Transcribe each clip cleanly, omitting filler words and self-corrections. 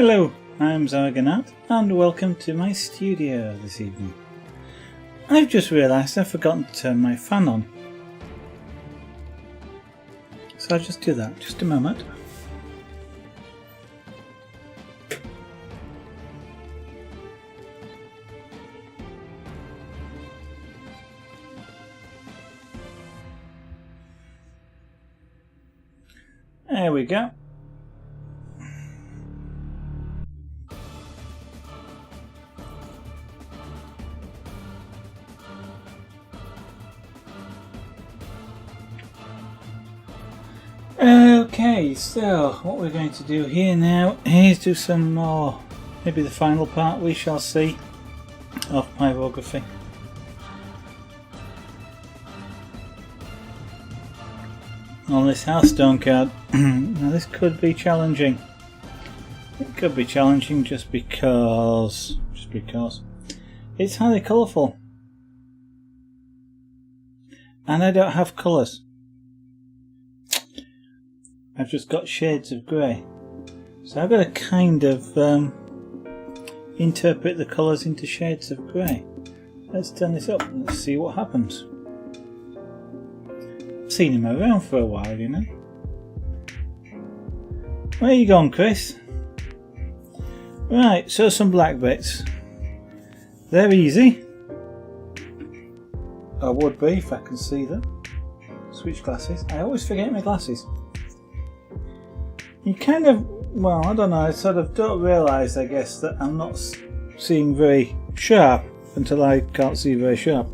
Hello, I'm Zarganat and welcome to my studio this evening. I've just realised I've forgotten to turn my fan on. So I'll just do that, just a moment. There we go. Okay, so what we're going to do here now is do some more, maybe the final part we shall see, of Pyrography. On this Hearthstone card. Now this could be challenging. It could be challenging just because it's highly colourful. And I don't have colours. I've just got shades of grey. So I've got to kind of interpret the colours into shades of grey. Let's turn this up and let's see what happens. I've seen him around for a while, you know. Where are you going, Chris? Right, so some black bits. They're easy. I would be if I can see them. Switch glasses. I always forget my glasses. You kind of, well, I don't know, I sort of don't realise, I guess, that I'm not seeing very sharp until I can't see very sharp.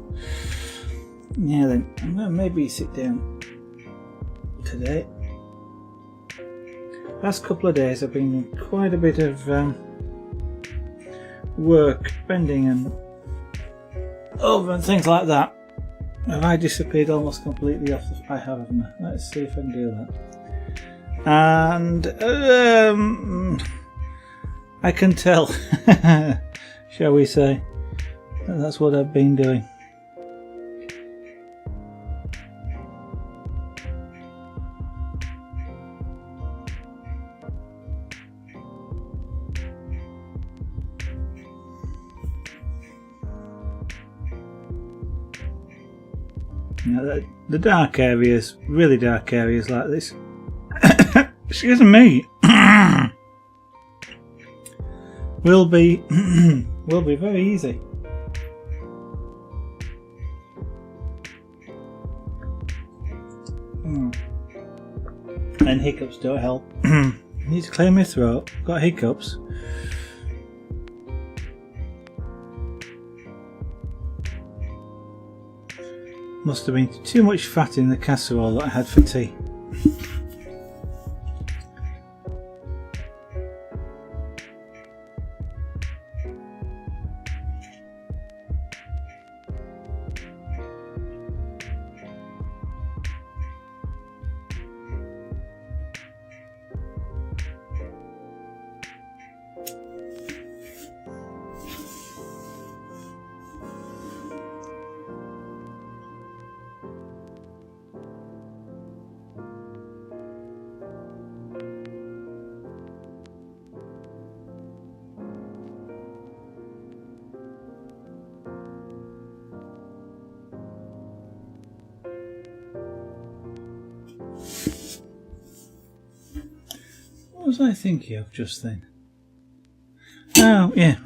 Yeah, then, I'm going to maybe sit down today. Last couple of days I've been doing quite a bit of work, bending and over and things like that. Have I disappeared almost completely off the... I haven't. Let's see if I can do that. And I can tell, shall we say, that's what I've been doing. Now the dark areas, really dark areas like this, excuse me, will be very easy. And hiccups don't help. I need to clear my throat. Got hiccups. Must have been too much fat in the casserole that I had for tea. What was I thinking of just then? Oh, yeah.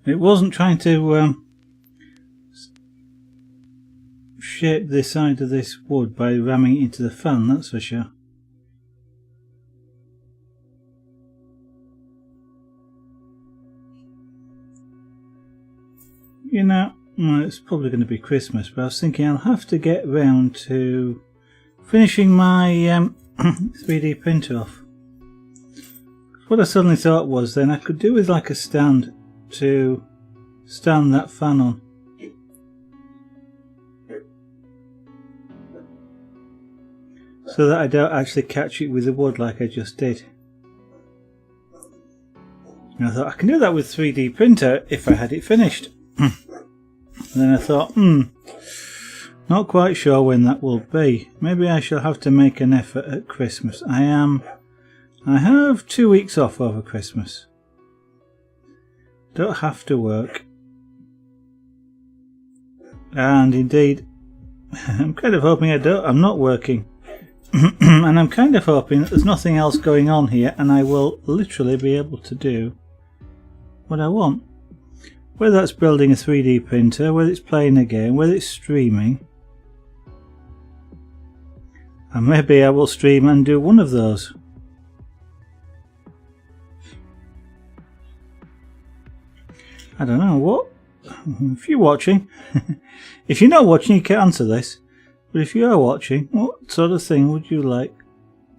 It wasn't trying to shape the side of this wood by ramming it into the fan, that's for sure. You know, well, it's probably going to be Christmas, but I was thinking I'll have to get round to finishing my 3D printer off. What I suddenly thought was then I could do with like a stand to stand that fan on. So that I don't actually catch it with the wood like I just did. And I thought I can do that with 3D printer if I had it finished. And then I thought, not quite sure when that will be. Maybe I shall have to make an effort at Christmas. I am I have 2 weeks off over Christmas. Don't have to work. And indeed, I'm kind of hoping I'm not working. And I'm kind of hoping that there's nothing else going on here and I will literally be able to do what I want. Whether that's building a 3D printer, whether it's playing a game, whether it's streaming. And maybe I will stream and do one of those. I don't know, what? If you're watching, if you're not watching you can't answer this, but if you are watching, what sort of thing would you like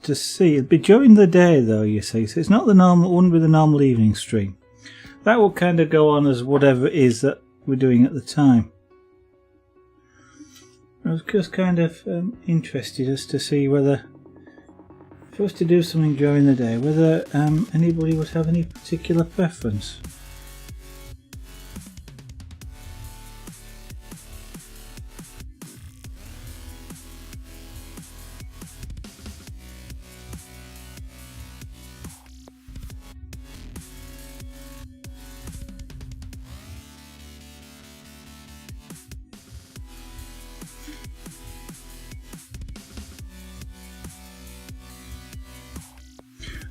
to see? It'd be during the day though, you see, so it's not the normal, wouldn't be the normal evening stream. That will kind of go on as whatever it is that we're doing at the time. I was just kind of interested as to see whether, for us to do something during the day, whether anybody would have any particular preference.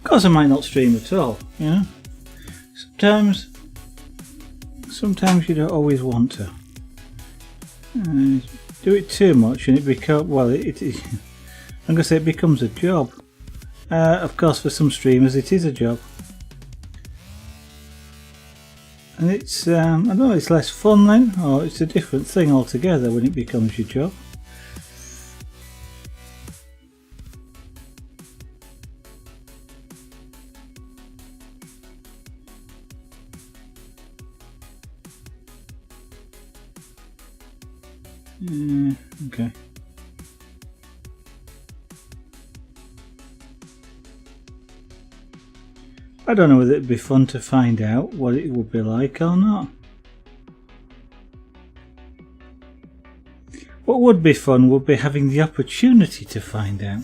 Of course I might not stream at all, you know. Sometimes you don't always want to. Do it too much and it becomes, well, I'm going to say it becomes a job. Of course for some streamers it is a job. And it's, I don't know, it's less fun then, or it's a different thing altogether when it becomes your job. Okay. I don't know whether it'd be fun to find out what it would be like or not. What would be fun would be having the opportunity to find out.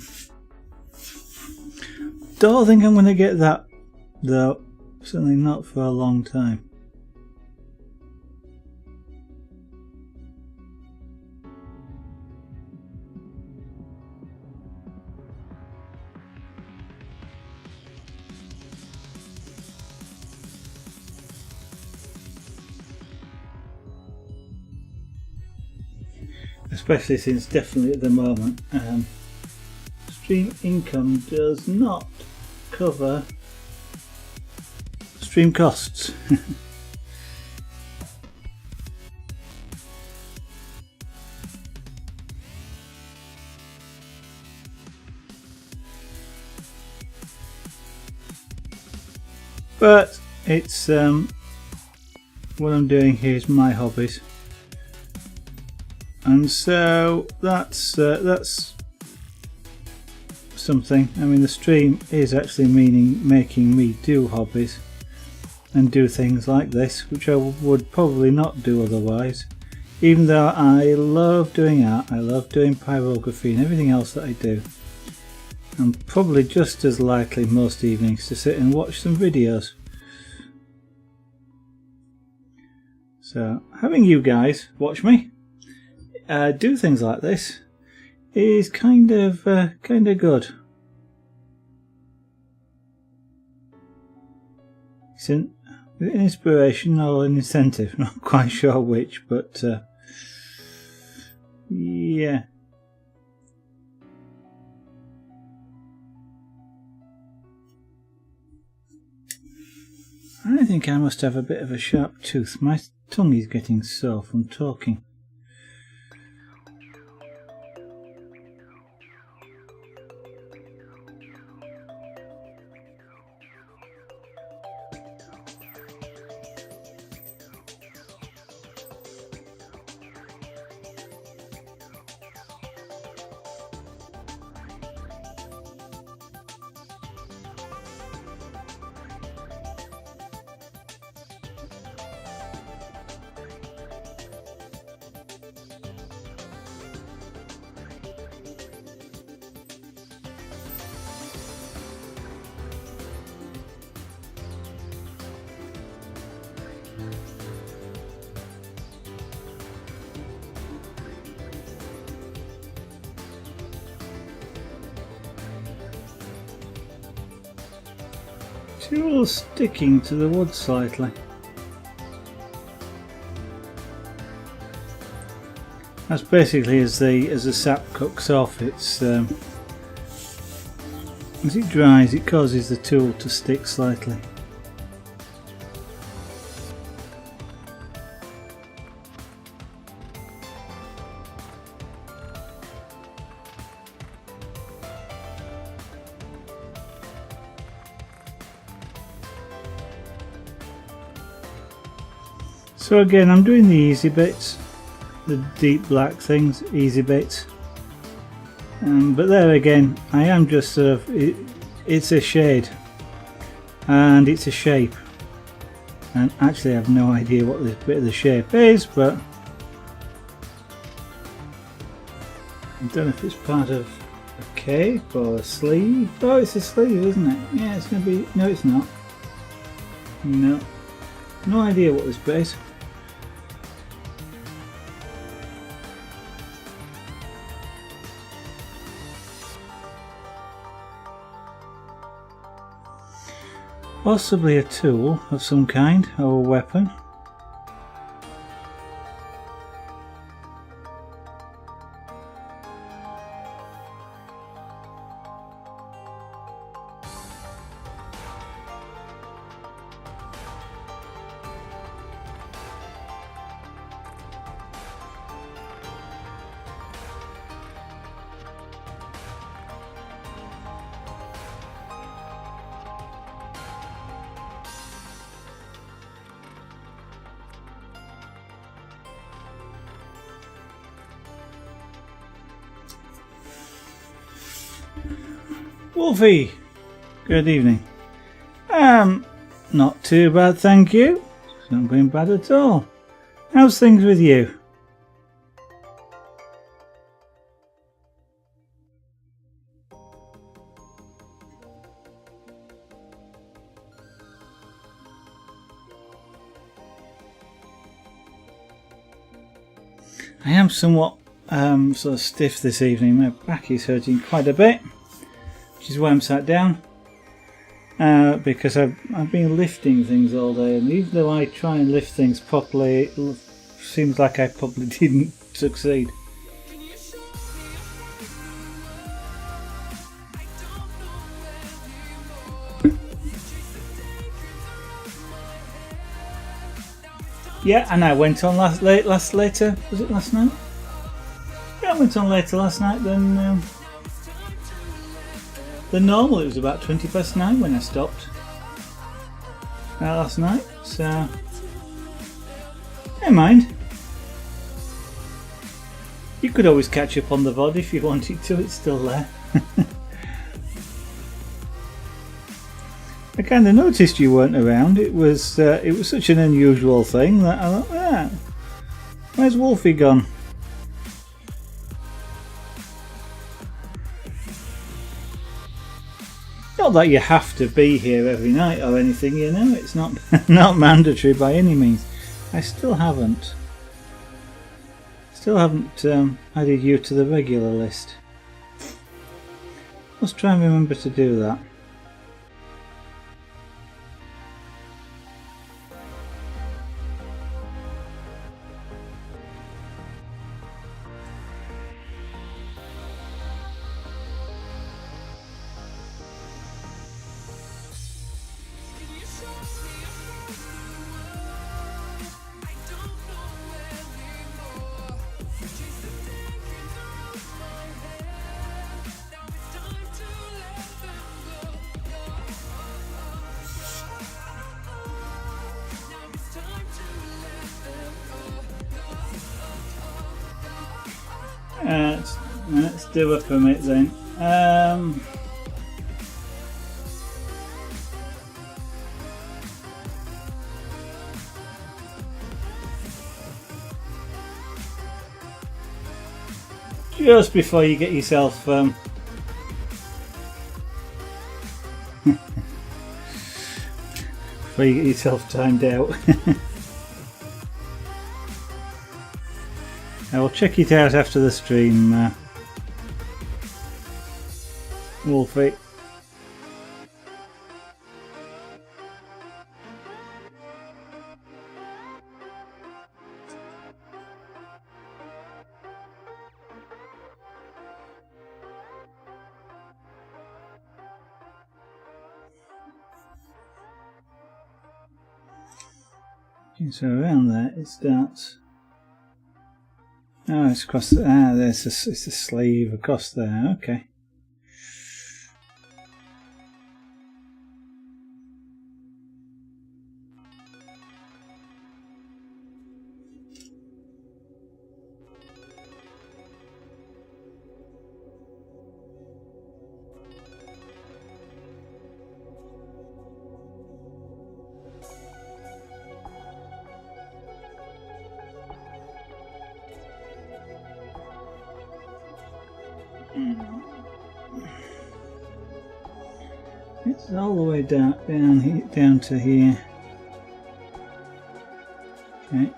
Don't think I'm going to get that though, certainly not for a long time. Especially since definitely at the moment stream income does not cover stream costs. But it's what I'm doing here is my hobbies. And so that's something. I mean, the stream is actually making me do hobbies and do things like this, which I would probably not do otherwise. Even though I love doing art, I love doing pyrography and everything else that I do. I'm probably just as likely most evenings to sit and watch some videos. So having you guys watch me do things like this is kind of good. It's an inspiration or an incentive, not quite sure which, but yeah. I think I must have a bit of a sharp tooth. My tongue is getting sore from talking. tool sticking to the wood slightly. That's basically as the sap cooks off. It's as it dries, it causes the tool to stick slightly. So again, I'm doing the easy bits, the deep black things, easy bits. But there again, I am just sort of, it's a shade and it's a shape. And actually I have no idea what this bit of the shape is, but I don't know if it's part of a cape or a sleeve. Oh, it's a sleeve, isn't it? Yeah, it's going to be, no it's not. No, no idea what this bit is. Possibly a tool of some kind, or a weapon. Wolfie, good evening. Not too bad, thank you. It's not going bad at all. How's things with you? I am somewhat sort of stiff this evening. My back is hurting quite a bit, which is why I'm sat down, because I've been lifting things all day, and even though I try and lift things properly, it seems like I probably didn't succeed. Yeah, and I went on later. Was it last night? Yeah, I went on later last night than normal. It was about 9:20 when I stopped last night, so never mind. You could always catch up on the VOD if you wanted to, it's still there. I kind of noticed you weren't around. It was such an unusual thing that I thought, ah, where's Wolfie gone? Not that you have to be here every night or anything, you know. It's not not mandatory by any means. I still haven't added you to the regular list. Let's try and remember to do that. Let's do a permit then. Just before you get yourself before you get yourself timed out. I will check it out after the stream, Wolfie. So around there it starts. Oh, it's across. There's it's a sleeve across there. Okay. It's all the way down to here. Okay.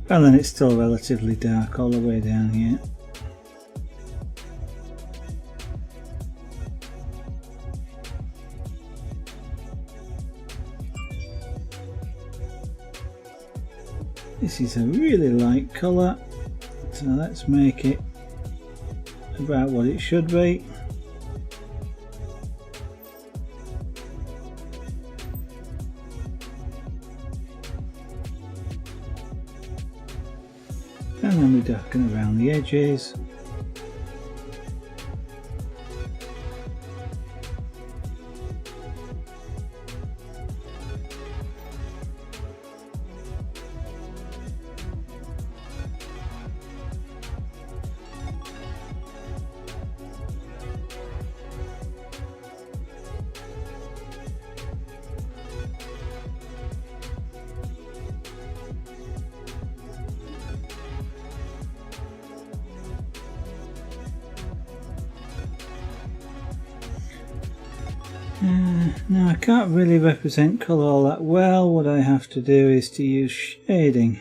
And then it's still relatively dark all the way down here. This is a really light colour, so let's make it about what it should be. And then we darken around the edges. Now I can't really represent colour all that well. What I have to do is to use shading.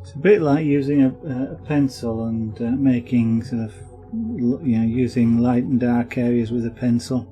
It's a bit like using a pencil and making sort of, you know, using light and dark areas with a pencil.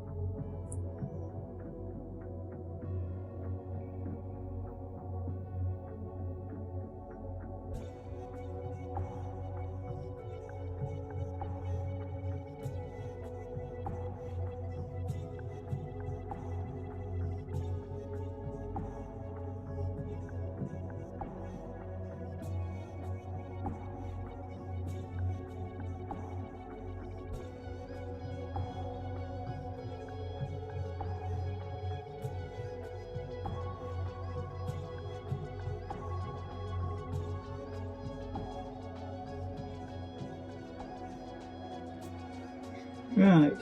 Right.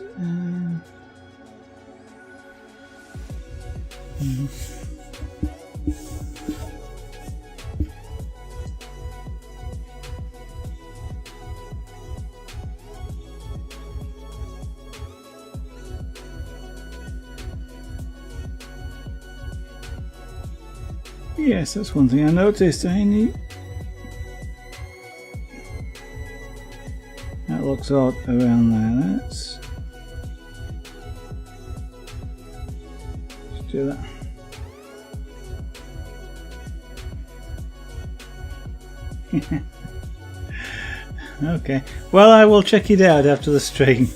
Yes, that's one thing I noticed. That looks odd around there. Let's do that. Okay, well, I will check it out after the stream.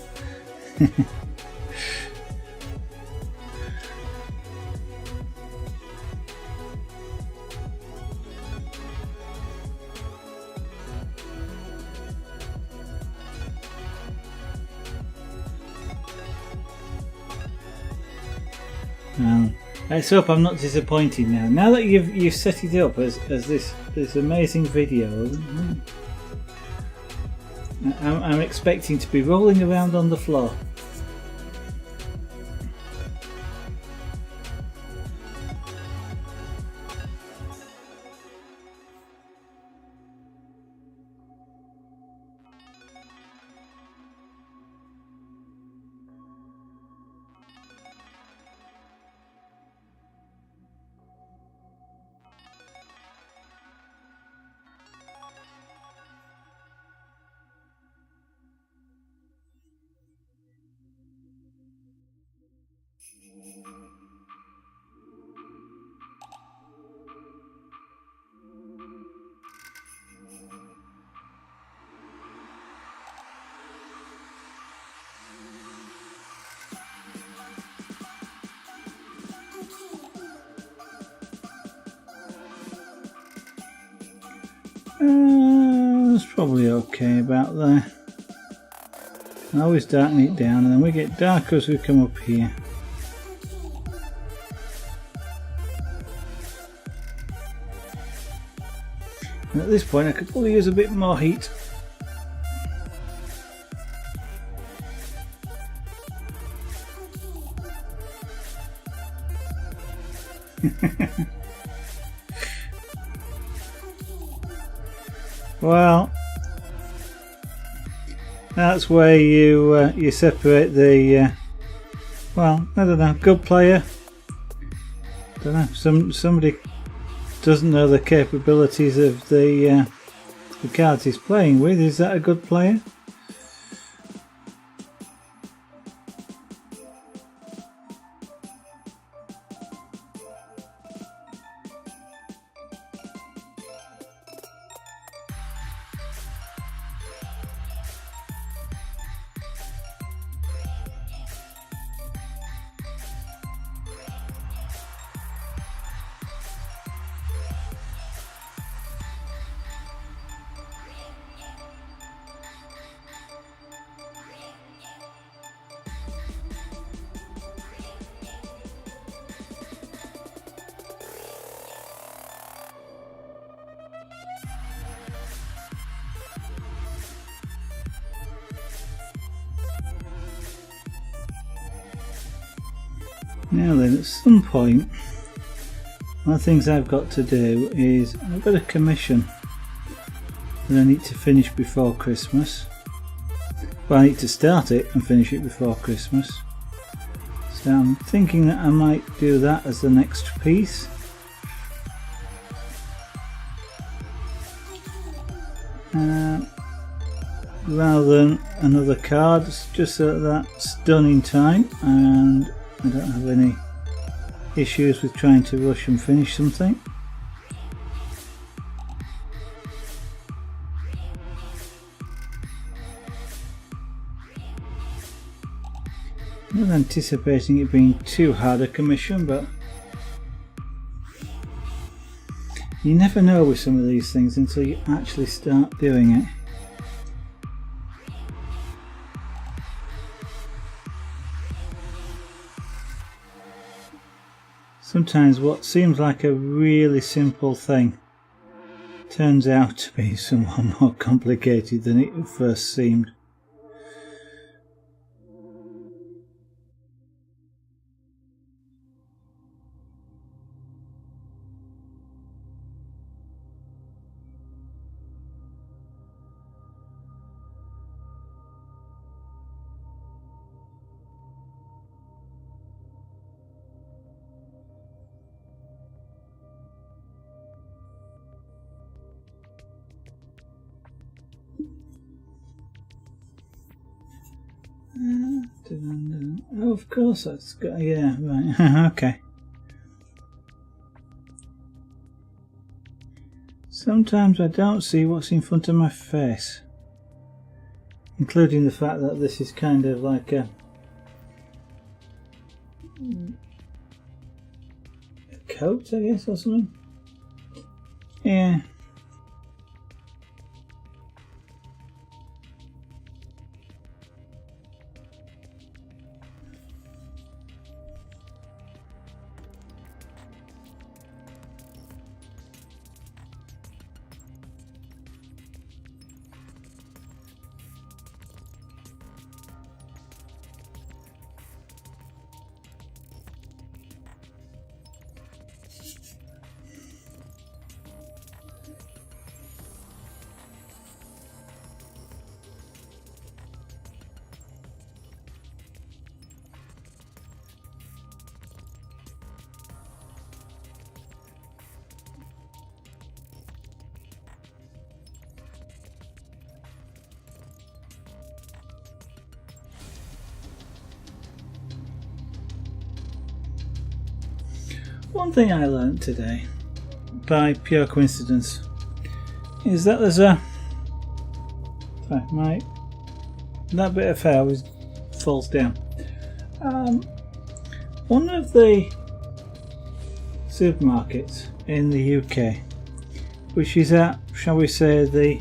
Let's hope I'm not disappointed now. Now that you've set it up as this amazing video, I'm expecting to be rolling around on the floor. It's probably okay about there. I always darken it down and then we get darker as we come up here. And at this point I could probably use a bit more heat. Well, that's where you separate the well, I don't know, good player. Don't know. Somebody doesn't know the capabilities of the cards he's playing with. Is that a good player? Now then, at some point, one of the things I've got to do is I've got a commission that I need to finish before Christmas. Well, I need to start it and finish it before Christmas. So I'm thinking that I might do that as the next piece. Rather than another card, just so that's done in time and I don't have any issues with trying to rush and finish something. I'm not anticipating it being too hard a commission, but you never know with some of these things until you actually start doing it. Sometimes what seems like a really simple thing turns out to be somewhat more complicated than it first seemed. Oh, of course, that's got, yeah, right, okay. Sometimes I don't see what's in front of my face, including the fact that this is kind of like a coat, I guess, or something. Yeah. One thing I learned today, by pure coincidence, is that there's a... Sorry, that bit of hair always falls down. One of the supermarkets in the UK which is at, shall we say, the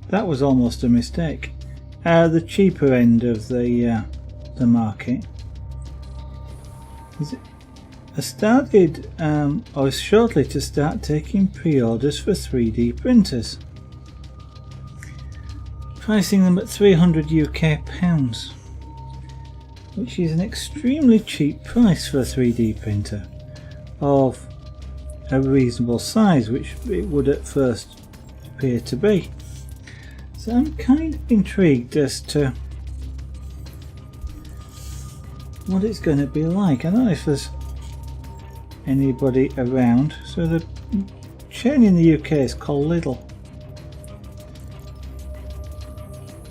that was almost a mistake. The cheaper end of the market. I started, I was shortly to start taking pre-orders for 3D printers, pricing them at 300 UK pounds, which is an extremely cheap price for a 3D printer of a reasonable size, which it would at first appear to be. So I'm kind of intrigued as to what it's going to be like. I don't know if there's anybody around. So the chain in the UK is called Lidl.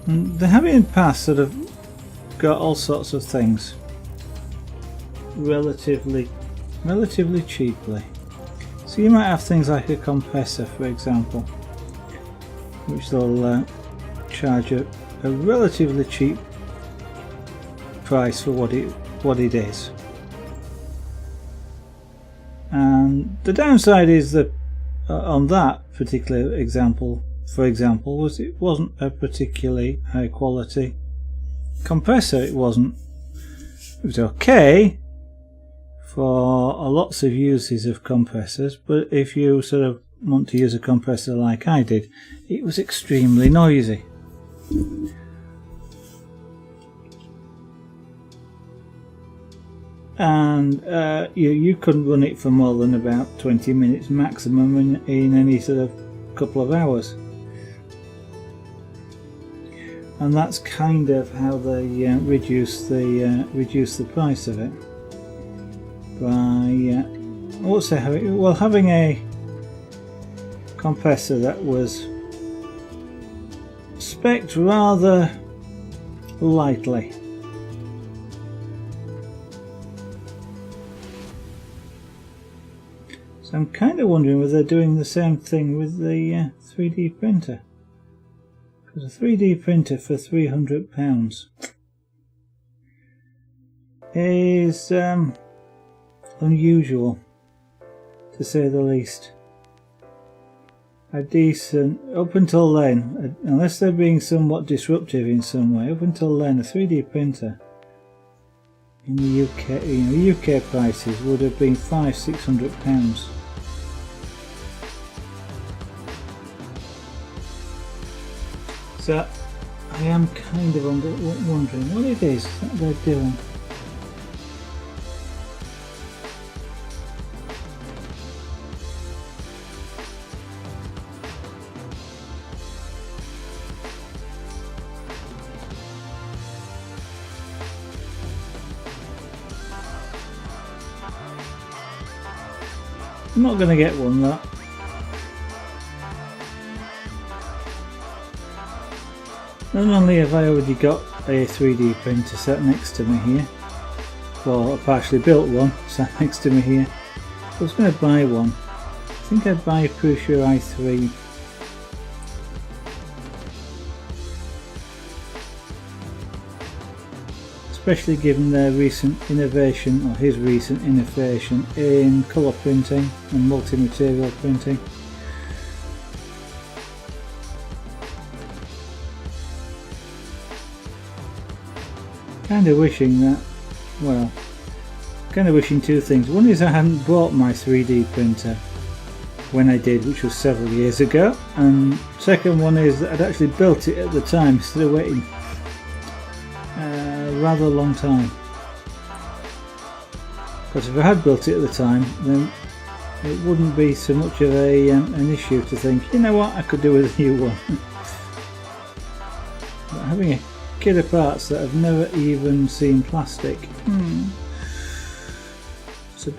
And they have in the past sort of got all sorts of things relatively cheaply. So you might have things like a compressor, for example, which they'll charge a relatively cheap price for what it is. And the downside is that on that particular example, for example, was it wasn't a particularly high quality compressor. It was okay for lots of uses of compressors, but if you sort of want to use a compressor like I did, it was extremely noisy. And you couldn't run it for more than about 20 minutes maximum in any sort of couple of hours. And that's kind of how they reduce the price of it by having a compressor that was spec'd rather lightly. So I'm kind of wondering whether they're doing the same thing with the 3D printer. Because a 3D printer for £300 is unusual, to say the least. A decent, up until then, unless they're being somewhat disruptive in some way, up until then a 3D printer in the UK, UK prices would have been £500–600. So I am kind of wondering what it is that they're doing. I'm not going to get one though. Not only have I already got a 3D printer sat next to me here, well, a partially built one sat next to me here, I was going to buy one. I think I'd buy a Prusa i3. Especially given their recent innovation, or his recent innovation, in colour printing and multi-material printing. Kind of wishing that, well, kind of wishing two things. One is I hadn't bought my 3D printer when I did, which was several years ago, and second one is that I'd actually built it at the time instead of waiting a rather long time. Because if I had built it at the time, then it wouldn't be so much of an issue to think, you know what, I could do with a new one. But having a kit of parts that have never even seen plastic, it's a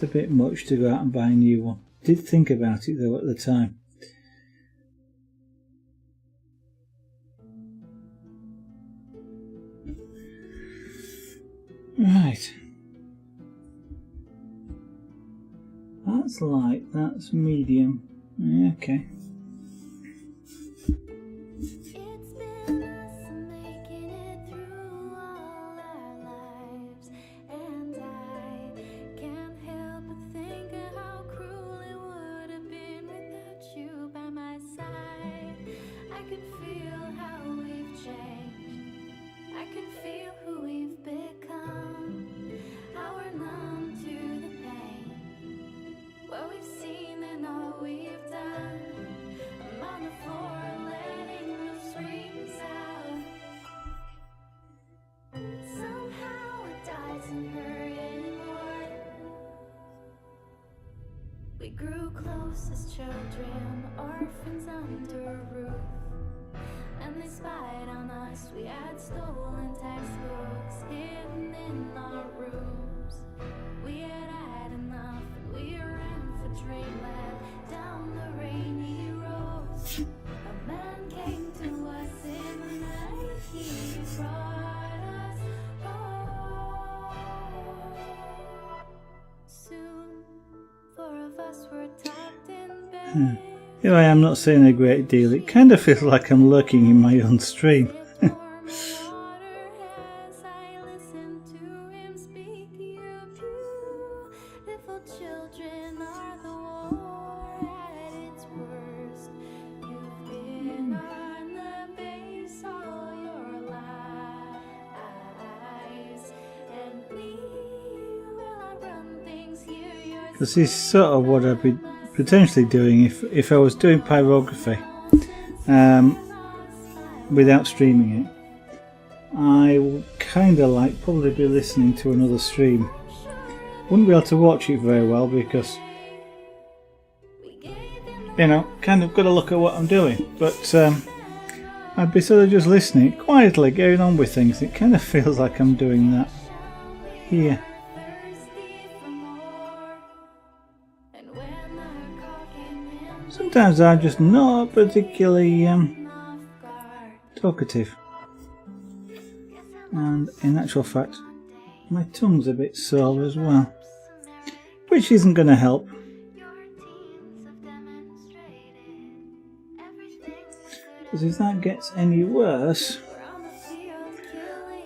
bit much to go out and buy a new one. Did think about it though at the time. Right, that's light, that's medium. Okay. We grew close as children, orphans under a roof. And they spied on us, we had stolen textbooks hidden in our rooms. We had enough and we ran for dreamland down the rainy roads. A man came to us in the night, he brought us home. Soon, four of us were tucked in bed. Here I am not saying a great deal. It kind of feels like I'm lurking in my own stream. This is sort of what I'd be potentially doing if I was doing Pyrography without streaming it. I would kind of like probably be listening to another stream. Wouldn't be able to watch it very well because, you know, kind of got to look at what I'm doing. But I'd be sort of just listening quietly, getting on with things. It kind of feels like I'm doing that here. Sometimes I'm just not particularly talkative, and in actual fact my tongue's a bit sore as well, which isn't going to help. Because if that gets any worse,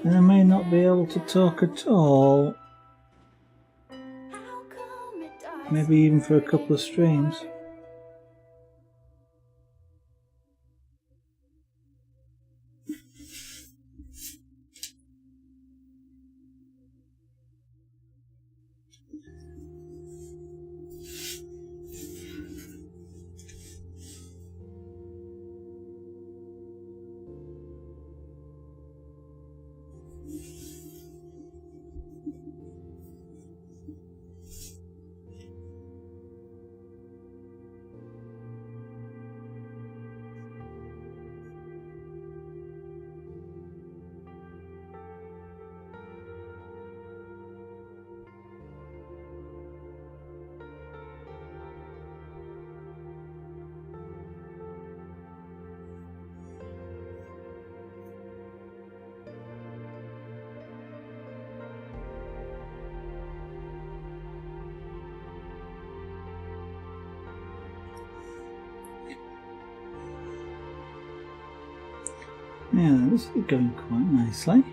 then I may not be able to talk at all, maybe even for a couple of streams. Yeah, this is going quite nicely.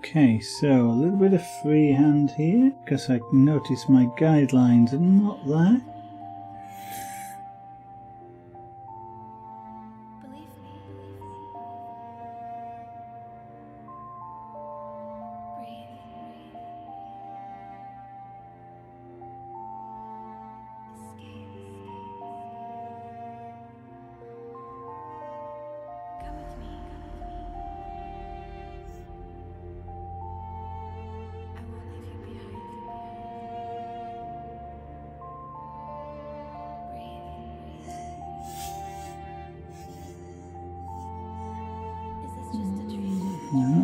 Okay, so a little bit of freehand here, because I notice my guidelines are not there.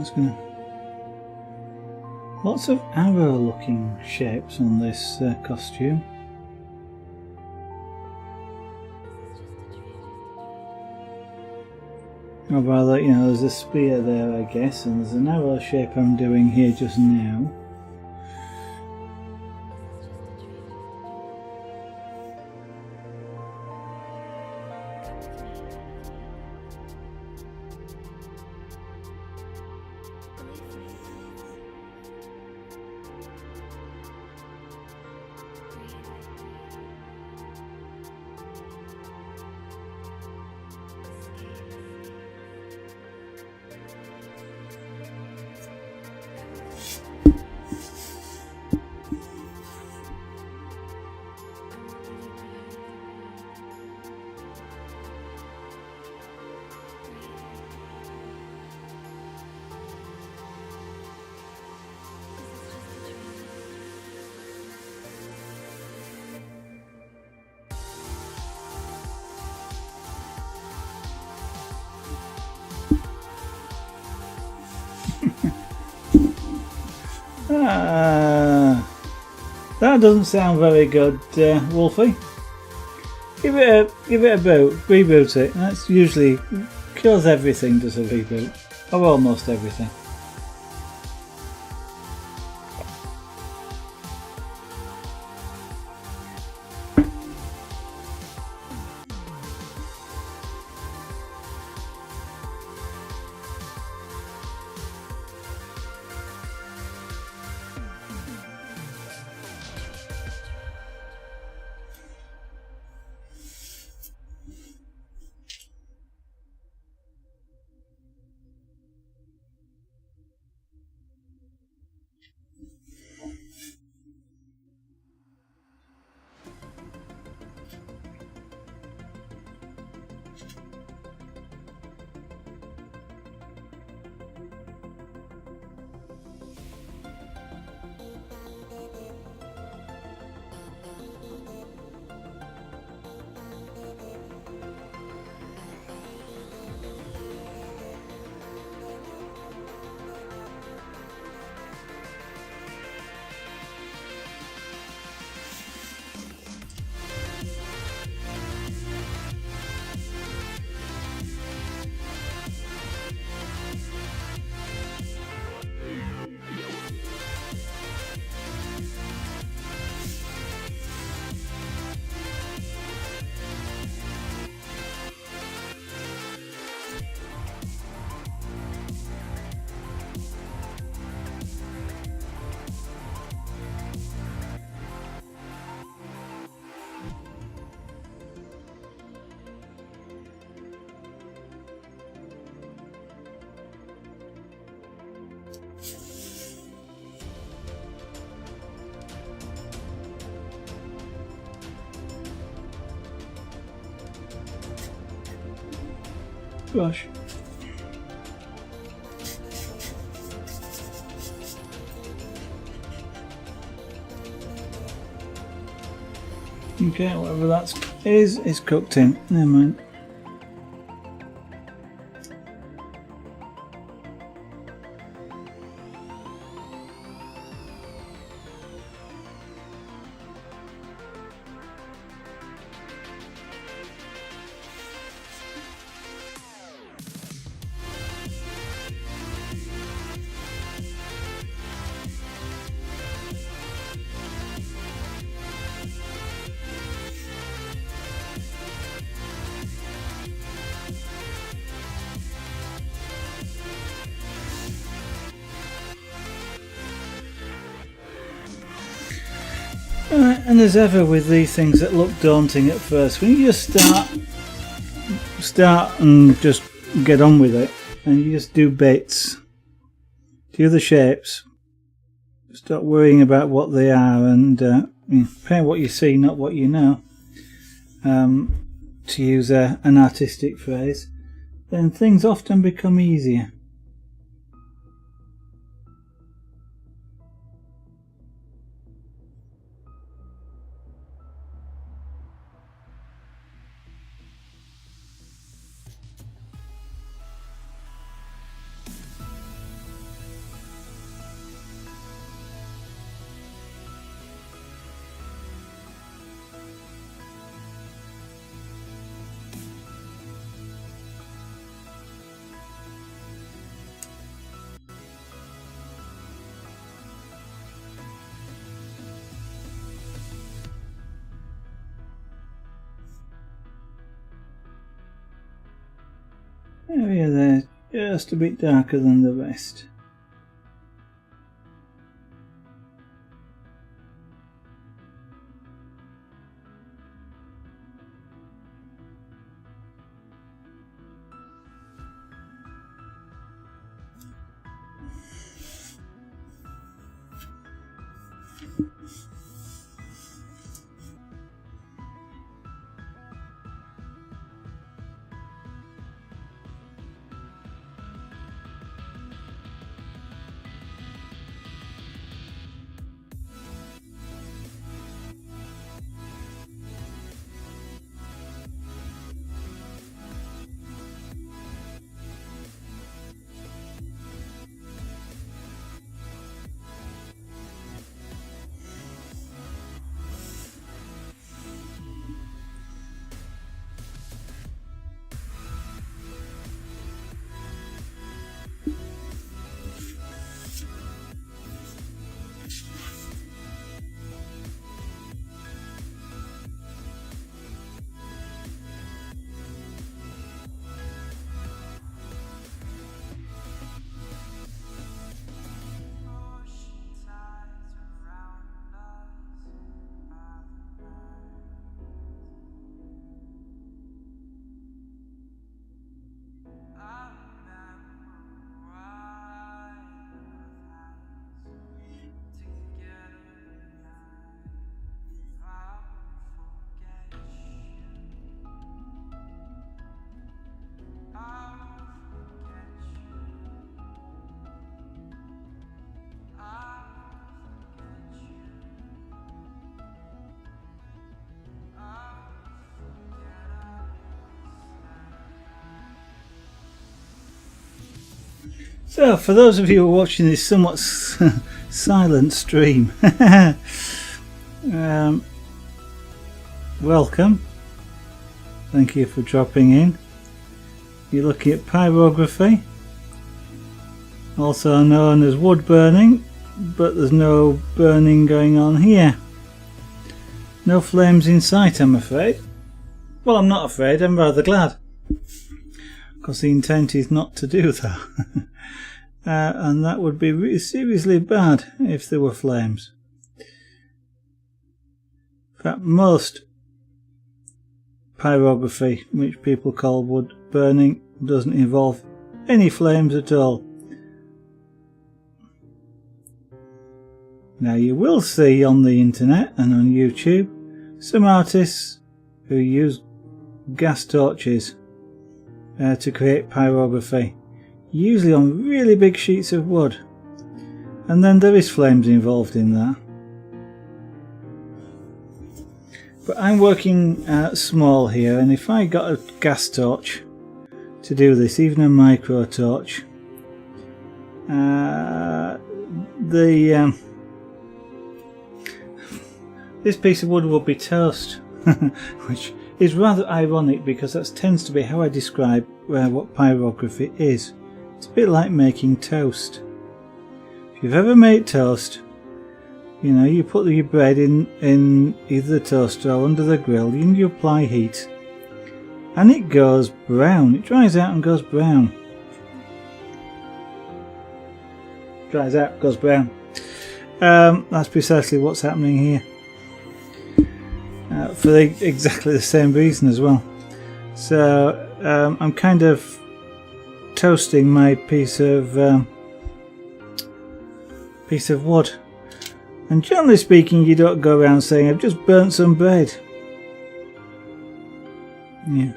that's gonna... Lots of arrow looking shapes on this costume. Or rather, you know, there's a spear there, I guess, and there's an arrow shape I'm doing here just now. That doesn't sound very good, Wolfie. Give it a boot, reboot it. That's usually kills everything, does a reboot, or almost everything. Gosh. Okay, whatever that is cooked in. Never mind. And as ever with these things that look daunting at first, when you just start and just get on with it, and you just do bits, do the shapes, stop worrying about what they are, and paint what you see, not what you know, to use an artistic phrase, then things often become easier. area there just a bit darker than the rest. So, for those of you who are watching this somewhat silent stream, welcome. Thank you for dropping in. You're looking at pyrography, also known as wood burning, but there's no burning going on here. No flames in sight, I'm afraid. Well, I'm not afraid, I'm rather glad, because the intent is not to do that. And that would be really seriously bad if there were flames. In fact, most pyrography, which people call wood burning, doesn't involve any flames at all. Now, you will see on the internet and on YouTube some artists who use gas torches to create pyrography, usually on really big sheets of wood, and then there is flames involved in that. But I'm working small here, and if I got a gas torch to do this, even a micro torch, this piece of wood will be toast, which is rather ironic because that tends to be how I describe what pyrography is. It's a bit like making toast. If you've ever made toast, you know, you put your bread in either the toaster or under the grill, and you apply heat, and it goes brown. It dries out and goes brown. Dries out, goes brown. That's precisely what's happening here. For exactly the same reason as well. So I'm kind of toasting my piece of wood, and generally speaking, you don't go around saying I've just burnt some bread. Yeah,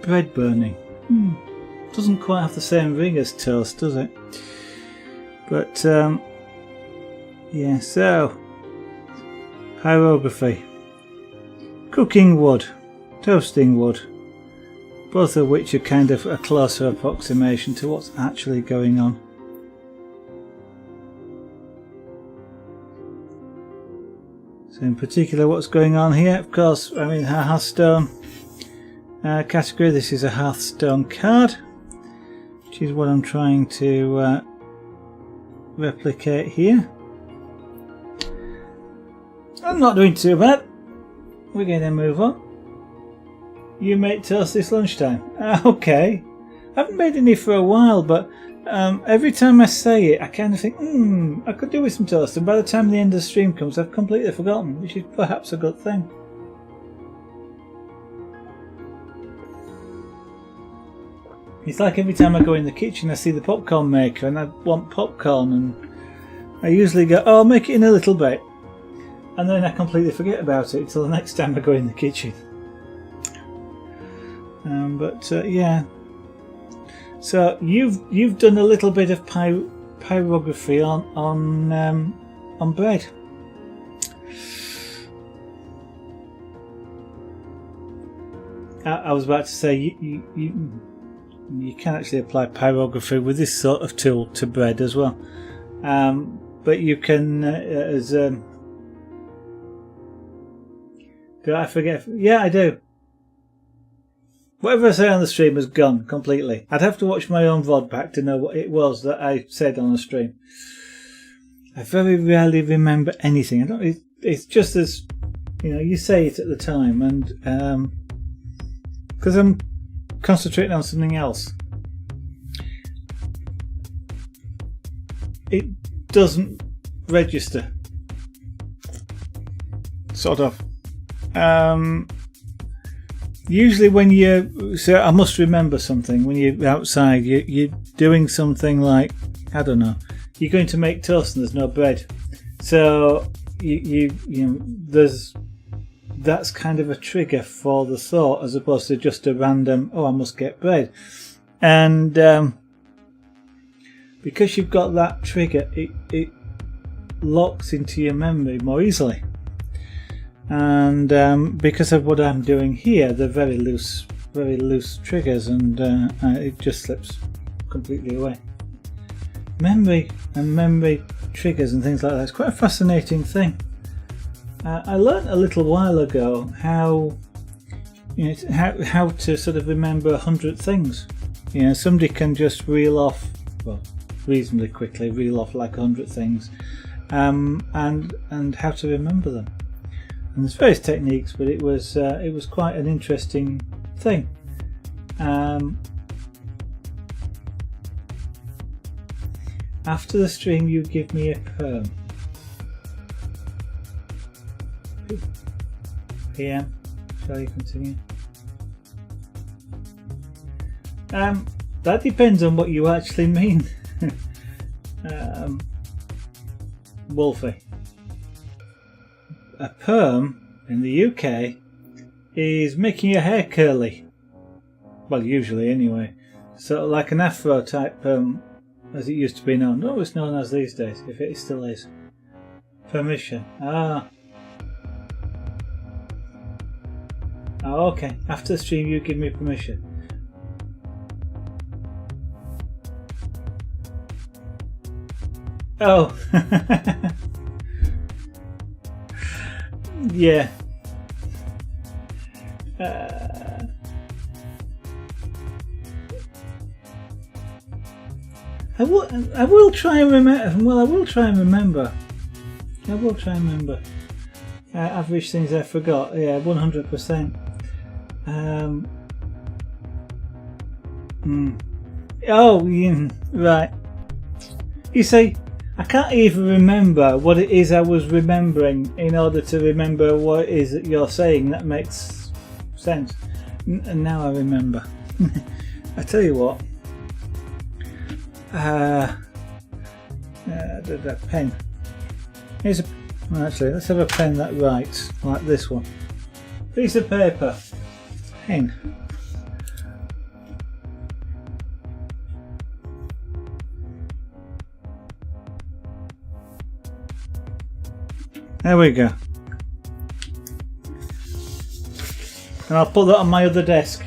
bread burning doesn't quite have the same ring as toast, does it? But yeah, so pyrography, cooking wood, toasting wood, both of which are kind of a closer approximation to what's actually going on. So in particular, what's going on here, of course, I'm in Hearthstone category. This is a Hearthstone card, which is what I'm trying to replicate here. I'm not doing too bad. We're going to move on. You make toast this lunchtime. Okay. I haven't made any for a while, but every time I say it, I kind of think, I could do with some toast. And by the time the end of the stream comes, I've completely forgotten, which is perhaps a good thing. It's like every time I go in the kitchen, I see the popcorn maker and I want popcorn, and I usually go, oh, I'll make it in a little bit. And then I completely forget about it until the next time I go in the kitchen. Yeah. So you've done a little bit of pyrography on bread. I was about to say you can actually apply pyrography with this sort of tool to bread as well, but you can do I forget? Yeah, I do. Whatever I say on the stream has gone completely. I'd have to watch my own VOD back to know what it was that I said on the stream. I very rarely remember anything. It's just as, you say it at the time, and because I'm concentrating on something else, it doesn't register. Sort of. Usually when I must remember something when you're outside. You're doing something like, I don't know, you're going to make toast and there's no bread, so that's kind of a trigger for the thought, as opposed to just a random, I must get bread. And because you've got that trigger, it locks into your memory more easily. And because of what I'm doing here, they're very loose triggers, and it just slips completely away. Memory triggers and things like that. It's quite a fascinating thing. I learned a little while ago how to sort of remember 100 things. Somebody can just reasonably quickly reel off like 100 things, and how to remember them. And there's various techniques, but it was quite an interesting thing. After the stream, you give me a perm. PM, shall you continue? That depends on what you actually mean. Wolfie. A perm in the UK is making your hair curly. Well, usually anyway. Sort of like an afro type perm, as it used to be known. Not it's known as these days, if it still is. Permission. Oh, okay. After the stream, you give me permission. Oh. Yeah. I will try and remember. Well, I will try and remember. Average things I forgot. Yeah, 100%. Oh, yeah, right. You see, I can't even remember what it is I was remembering in order to remember what it is that you're saying. That makes sense. And now I remember. I tell you what. The pen. Here's actually, let's have a pen that writes like this one. Piece of paper. Pen. There we go. And I'll put that on my other desk.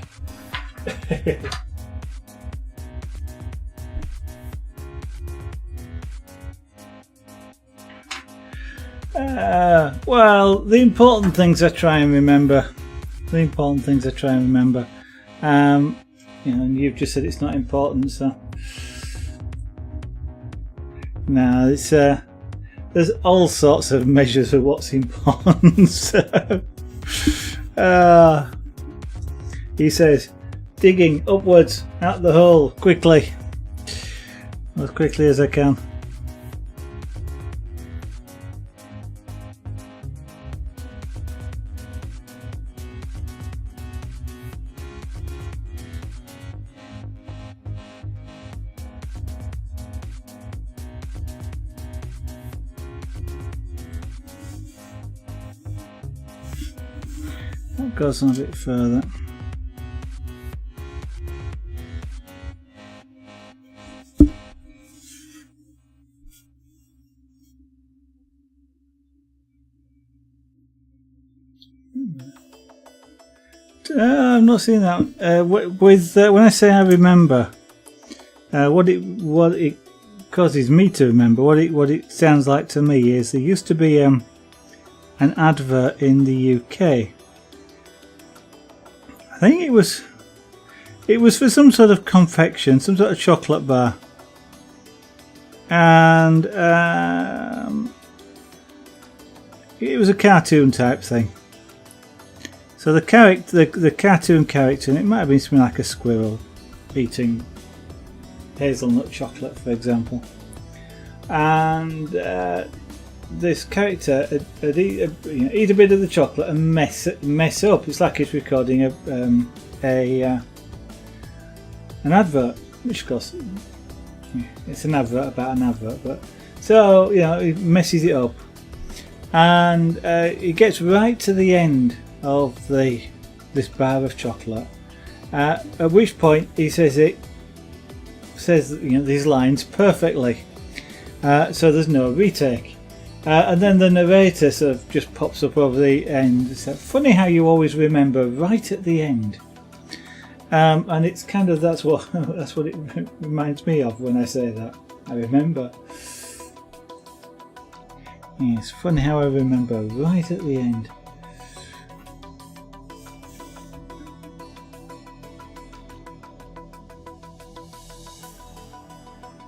Well, the important things I try and remember. And you've just said it's not important, so. No, it's there's all sorts of measures of what's important. So, he says, digging upwards out the hole quickly. As quickly as I can. That goes on a bit further. I'm not seeing that. When I say I remember, what it causes me to remember, what it sounds like to me is there used to be an advert in the UK. I think it was for some sort of confection, some sort of chocolate bar, and it was a cartoon type thing. So the cartoon character, and it might have been something like a squirrel eating hazelnut chocolate, for example, and this character would eat a bit of the chocolate and mess up. It's like it's recording an advert, which of course it's an advert about an advert, but so it messes it up, and it gets right to the end of this bar of chocolate, at which point he says these lines perfectly, so there's no retake. And then the narrator sort of just pops up over the end. It's funny how you always remember right at the end, and it's kind of that's what it reminds me of when I say that. I remember. Yeah, it's funny how I remember right at the end.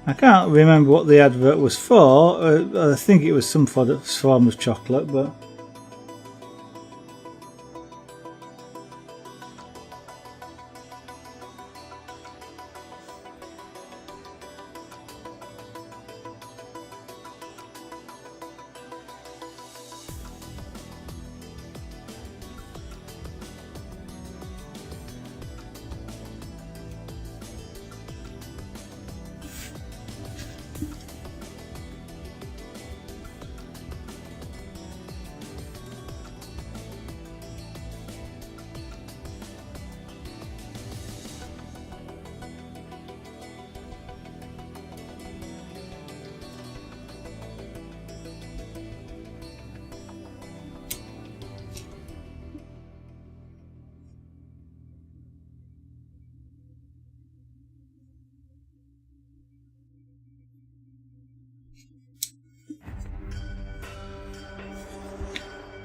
I can't remember what the advert was for. I think it was some form of chocolate, but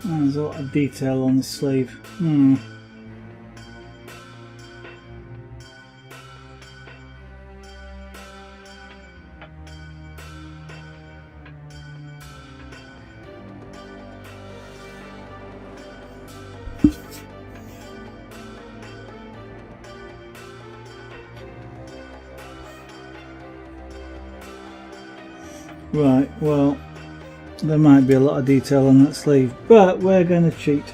there's a lot of detail on the sleeve. Right, well, there might be a lot of detail on that sleeve, but we're going to cheat.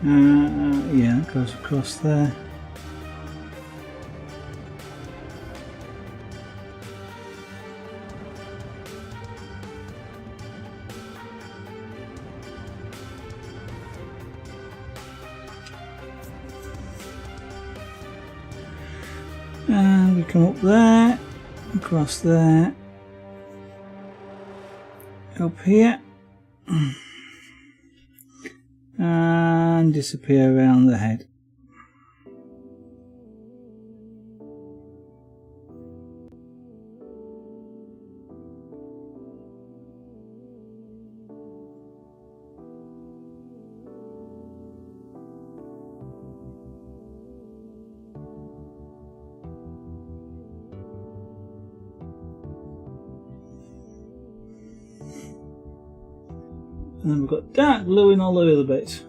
Yeah, it goes across there. And we come up there, across there, up here, and disappear around the head. And then we've got dark blue in all the other bits.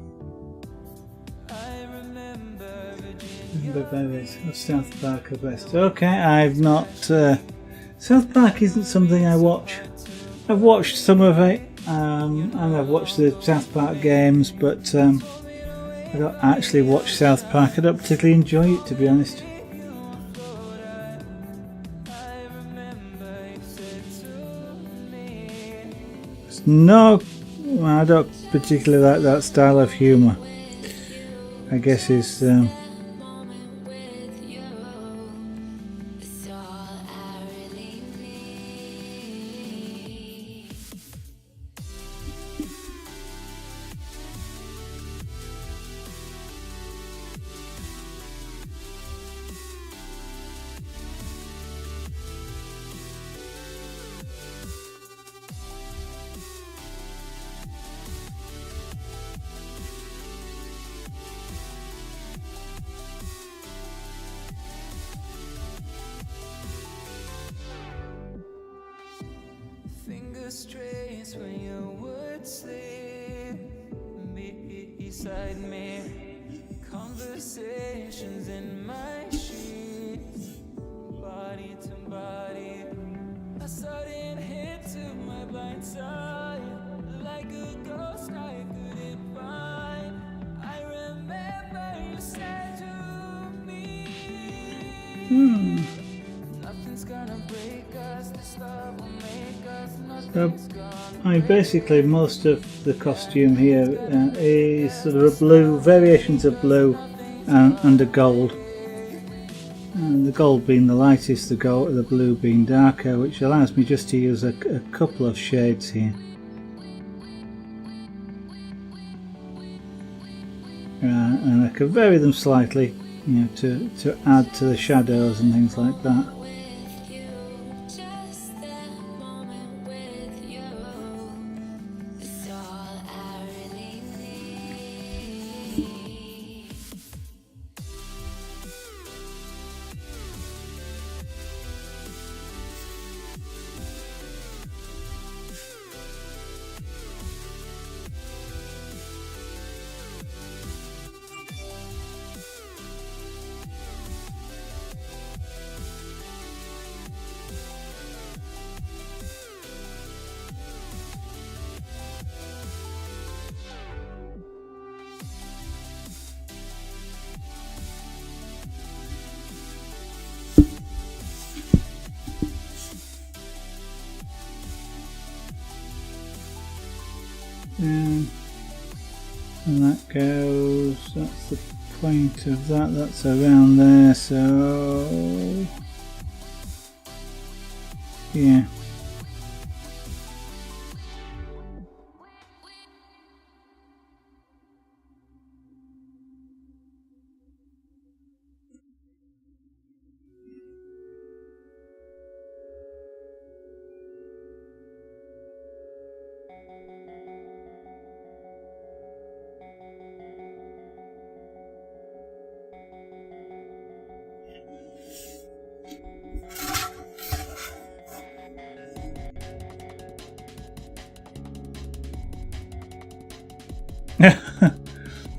Of South Park are best. Okay, I've not. South Park isn't something I watch. I've watched some of it, and I've watched the South Park games, but I don't actually watch South Park. I don't particularly enjoy it, to be honest. No, I don't particularly like that style of humour. I guess is. Strays when you would sleep beside me, conversations in my sheets, body to body, a sudden hit to my blind side, like a ghost I couldn't find. I remember you said to me, nothing's gonna break us, this love will make us. Basically most of the costume here is sort of a blue, variations of blue and a gold. And the gold being the lightest, the blue being darker, which allows me just to use a couple of shades here. And I can vary them slightly, you know, to add to the shadows and things like that. And that goes, that's the point of that, that's around there, so yeah.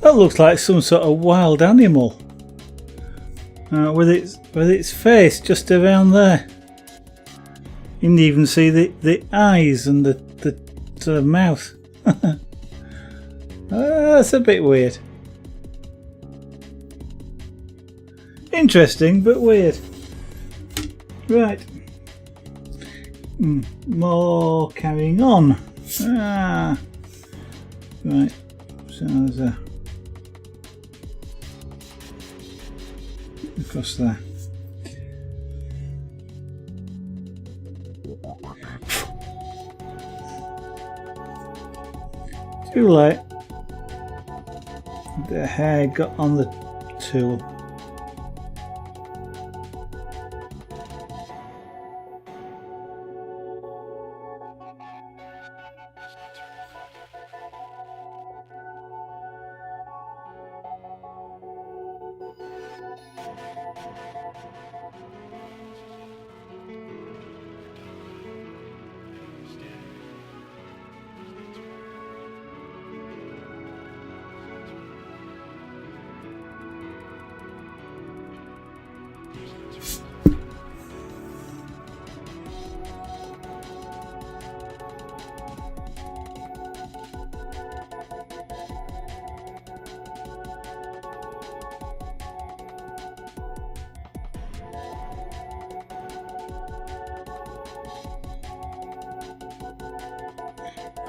That looks like some sort of wild animal with its face just around there. You can even see the eyes and the sort of mouth. That's a bit weird. Interesting, but weird. Right. More carrying on. Right. So there's a... across there. Too late. The hair got on the tool.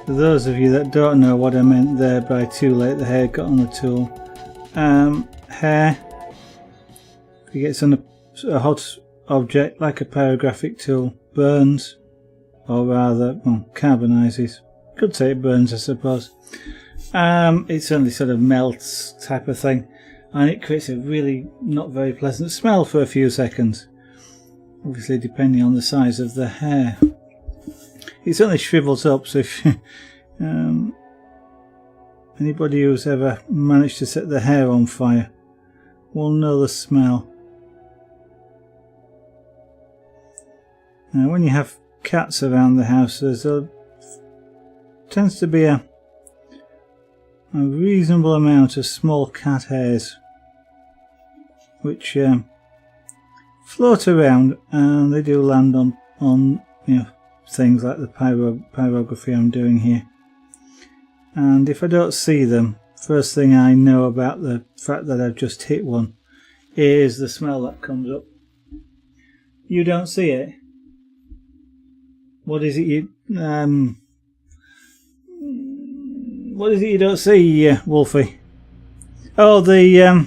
For those of you that don't know what I meant there by too late, the hair got on the tool. Hair, if it gets on a hot object like a pyrographic tool, burns, or rather, well, carbonizes. Could say it burns, I suppose. It certainly sort of melts type of thing, and it creates a really not very pleasant smell for a few seconds. Obviously depending on the size of the hair. It certainly shrivels up, so if anybody who's ever managed to set the hair on fire will know the smell. Now when you have cats around the house, tends to be a reasonable amount of small cat hairs which float around, and they do land on things like the pyrography I'm doing here. And if I don't see them, first thing I know about the fact that I've just hit one is the smell that comes up. You don't see it? What is it you what is it you don't see, Wolfie? Oh, the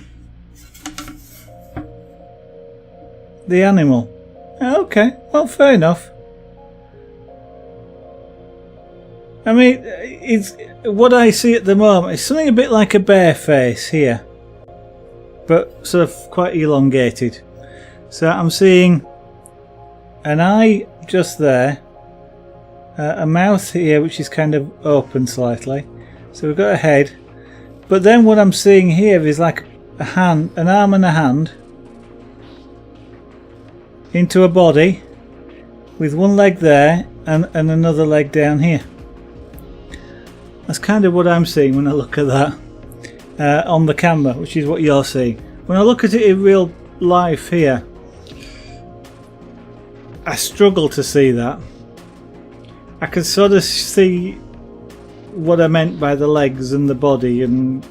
animal. Okay, well, fair enough. I mean, it's what I see at the moment is something a bit like a bear face here, but sort of quite elongated. So I'm seeing an eye just there, a mouth here which is kind of open slightly. So we've got a head, but then what I'm seeing here is like a hand, an arm and a hand into a body with one leg there and another leg down here. That's kind of what I'm seeing when I look at that on the camera, which is what you're seeing. When I look at it in real life here, I struggle to see that. I can sort of see what I meant by the legs and the body and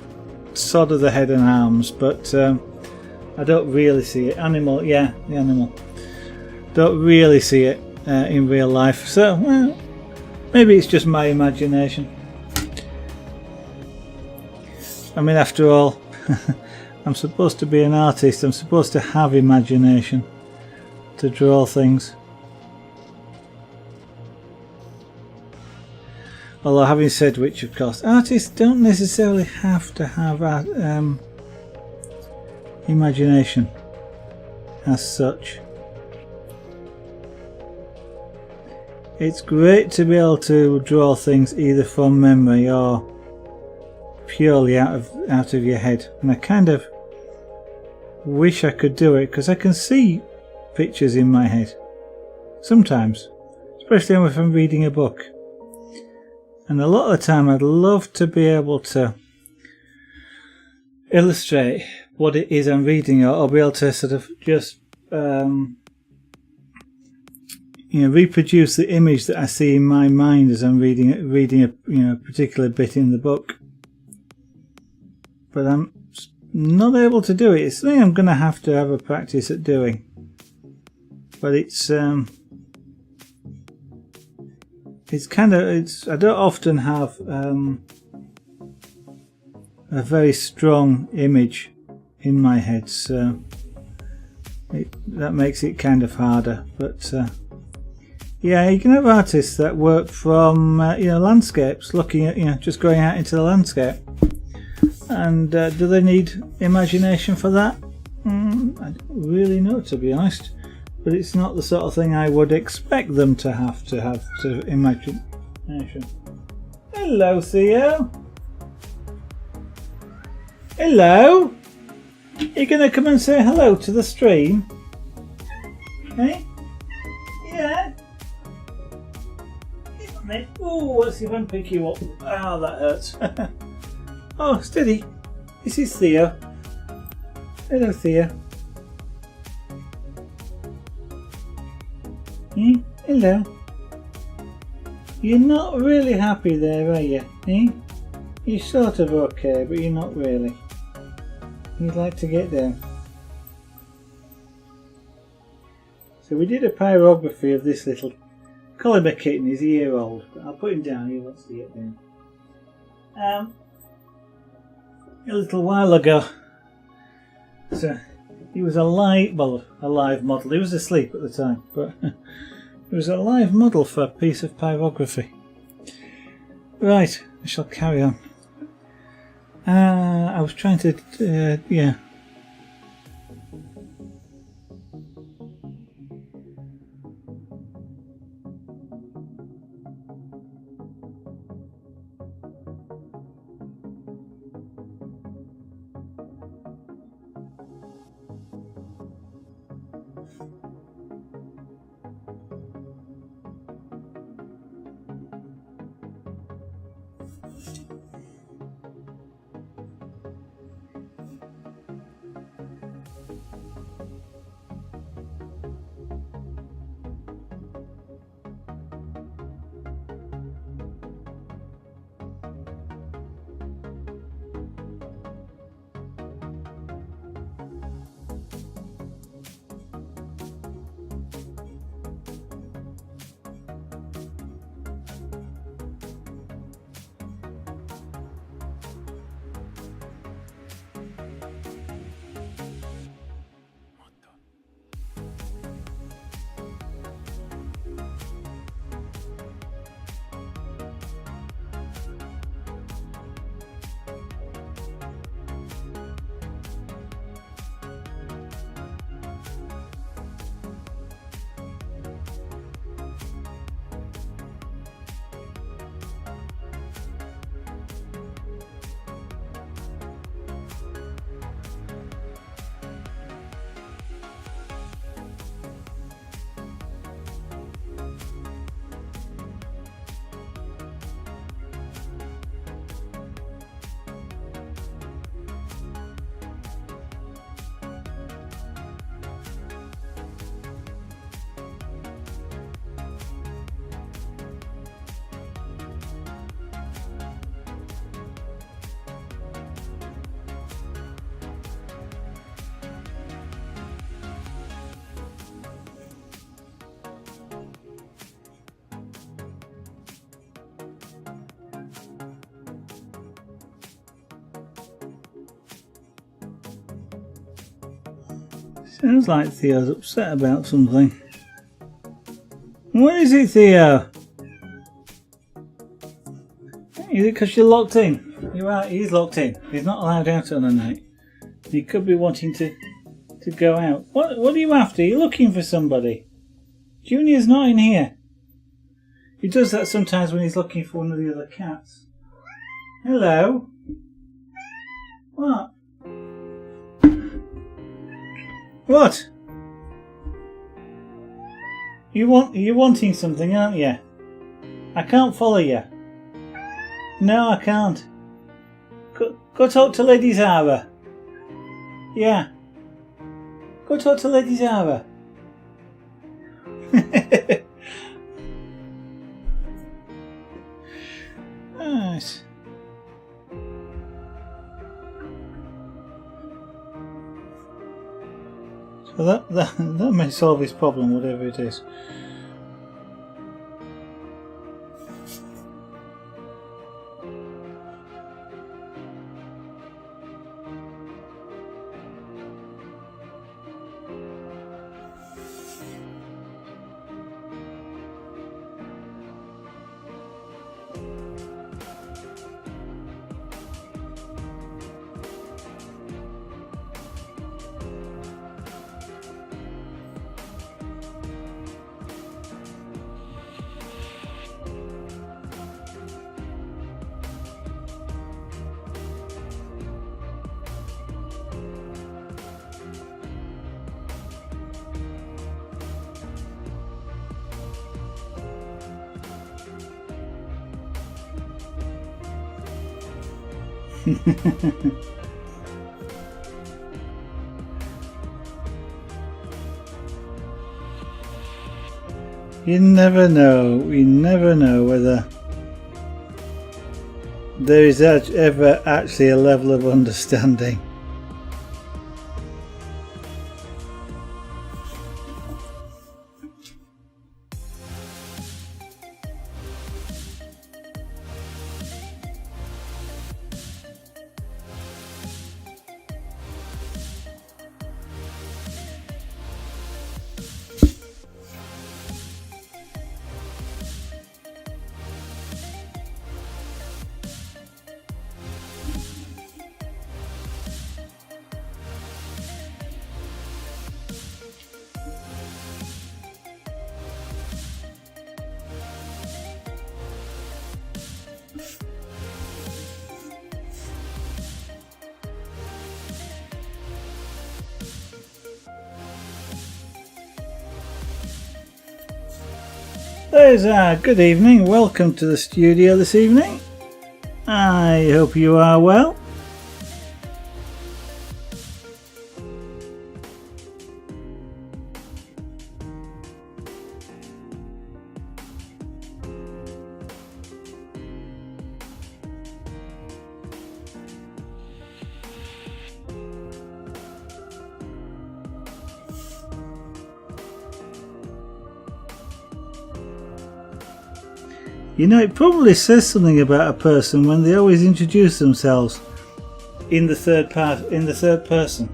sort of the head and arms, but I don't really see it. Animal, yeah, the animal. Don't really see it in real life, so well, maybe it's just my imagination. I mean, after all, I'm supposed to be an artist. I'm supposed to have imagination to draw things. Although, having said which, of course, artists don't necessarily have to have imagination as such. It's great to be able to draw things either from memory or purely out of your head, and I kind of wish I could do it because I can see pictures in my head sometimes, especially if I'm reading a book, and a lot of the time I'd love to be able to illustrate what it is I'm reading, or be able to sort of just reproduce the image that I see in my mind as I'm reading a particular bit in the book. But I'm not able to do it. It's something I'm going to have a practice at doing. But it's kind of, I don't often have a very strong image in my head, so that makes it kind of harder. But yeah, you can have artists that work from landscapes, looking at just going out into the landscape. And do they need imagination for that? I don't really know, to be honest. But it's not the sort of thing I would expect them to have to imagination. Hello, Theo. Hello. You're gonna come and say hello to the stream? Hey? Yeah. Oh, let's see if I can pick you up. Oh, that hurts. Oh, steady. This is Theo. Hello, Theo. Hello. You're not really happy there, are you? You're sort of okay, but you're not really. You'd like to get down. So we did a pyrography of this little Collimer kitten. He's a year old, but I'll put him down. He wants to get down. A little while ago, so he was a live model. He was asleep at the time, but it was a live model for a piece of pyrography. Right, I shall carry on. I was trying to, yeah. Sounds like Theo's upset about something. What is it, Theo? Is it because you're locked in? You're right, he's locked in. He's not allowed out on a night. He could be wanting to go out. What are you after? You're looking for somebody. Junior's not in here. He does that sometimes when he's looking for one of the other cats. Hello? What? What? You're wanting something, aren't you? I can't follow you. No, I can't. Go talk to Lady Zara. Yeah. Go talk to Lady Zara. Right. So that may solve his problem, whatever it is. You never know whether there is ever actually a level of understanding. There's good evening, welcome to the studio this evening. I hope you are well. You know, it probably says something about a person when they always introduce themselves in the third person.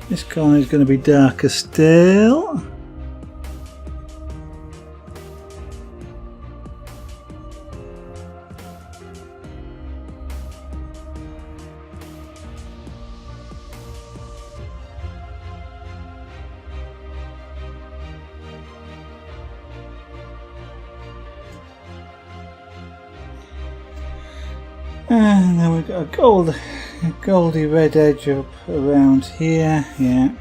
This corner is going to be darker still. And then we've got a goldy red edge up around here, yeah.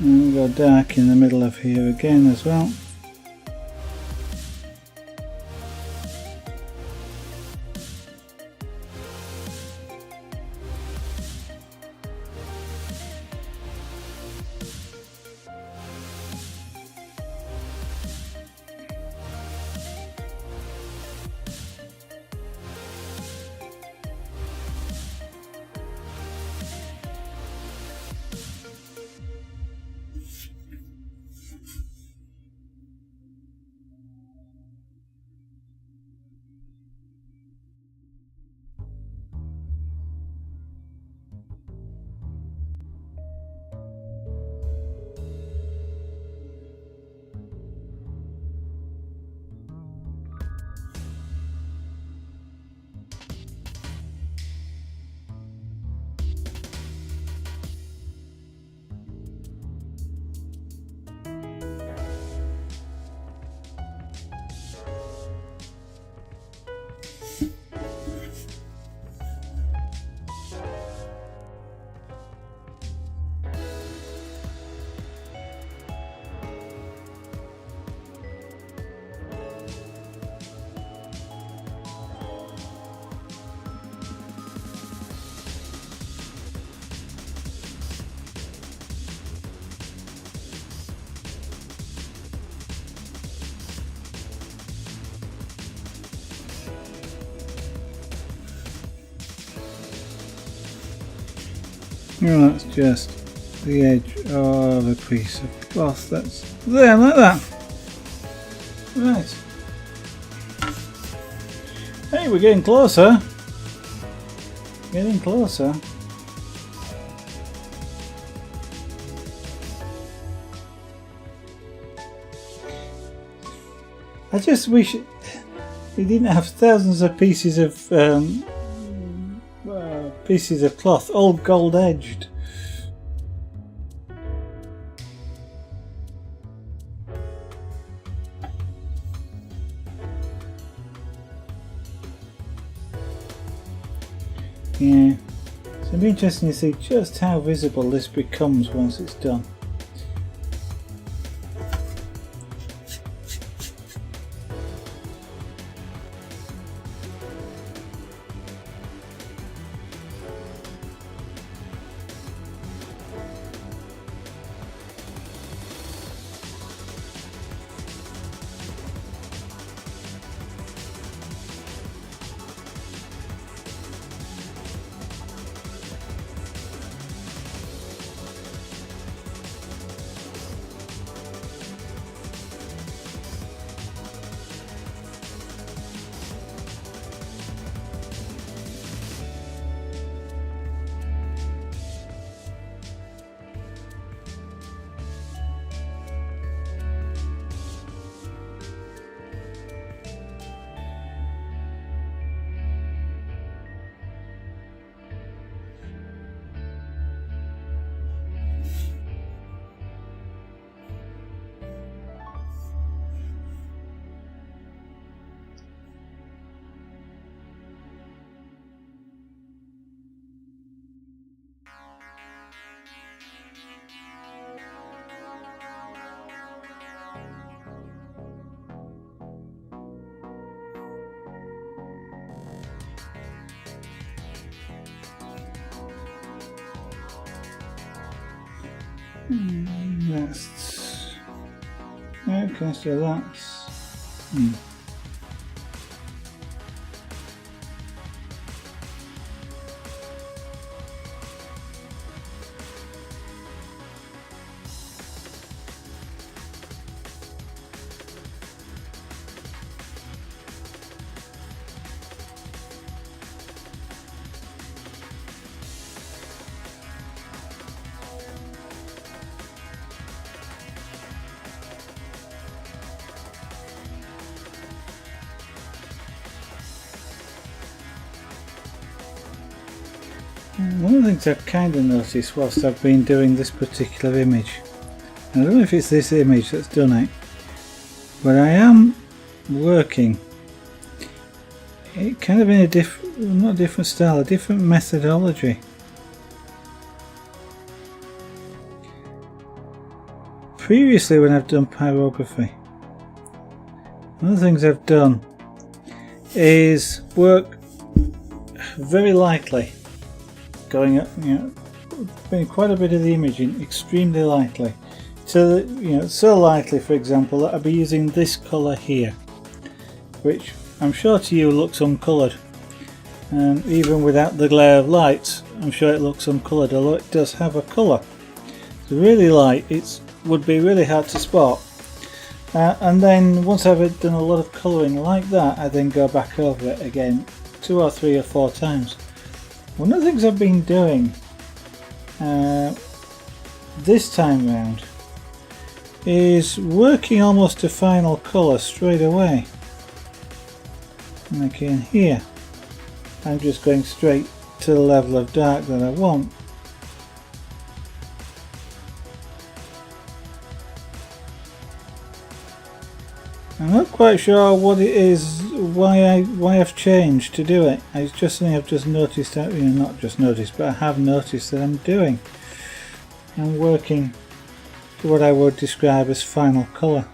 And we've got dark in the middle of here again as well. No, that's just the edge of a piece of cloth that's there, like that. Right. Hey, we're getting closer. Getting closer. I just wish we didn't have thousands of pieces of cloth, all gold edged. Yeah, so it'll be interesting to see just how visible this becomes once it's done. That's okay, so that's one of the things I've kind of noticed whilst I've been doing this particular image, I don't know if it's this image that's done it, but I am working it kind of in a not a different style, a different methodology. Previously, when I've done pyrography, one of the things I've done is work very lightly, going up, putting quite a bit of the image in extremely lightly, so that, so lightly, for example, that I'd be using this colour here, which I'm sure to you looks uncoloured, and even without the glare of lights, I'm sure it looks uncoloured, although it does have a colour. It's really light. It would be really hard to spot. And then once I've done a lot of colouring like that, I then go back over it again 2 or 3 or 4 times. One of the things I've been doing this time round is working almost to final colour straight away. Like in here, I'm just going straight to the level of dark that I want. I'm not quite sure what it is, why I've changed to do it. It's just something I've just noticed, not just noticed, but I have noticed that I'm doing. I'm working to what I would describe as final colour.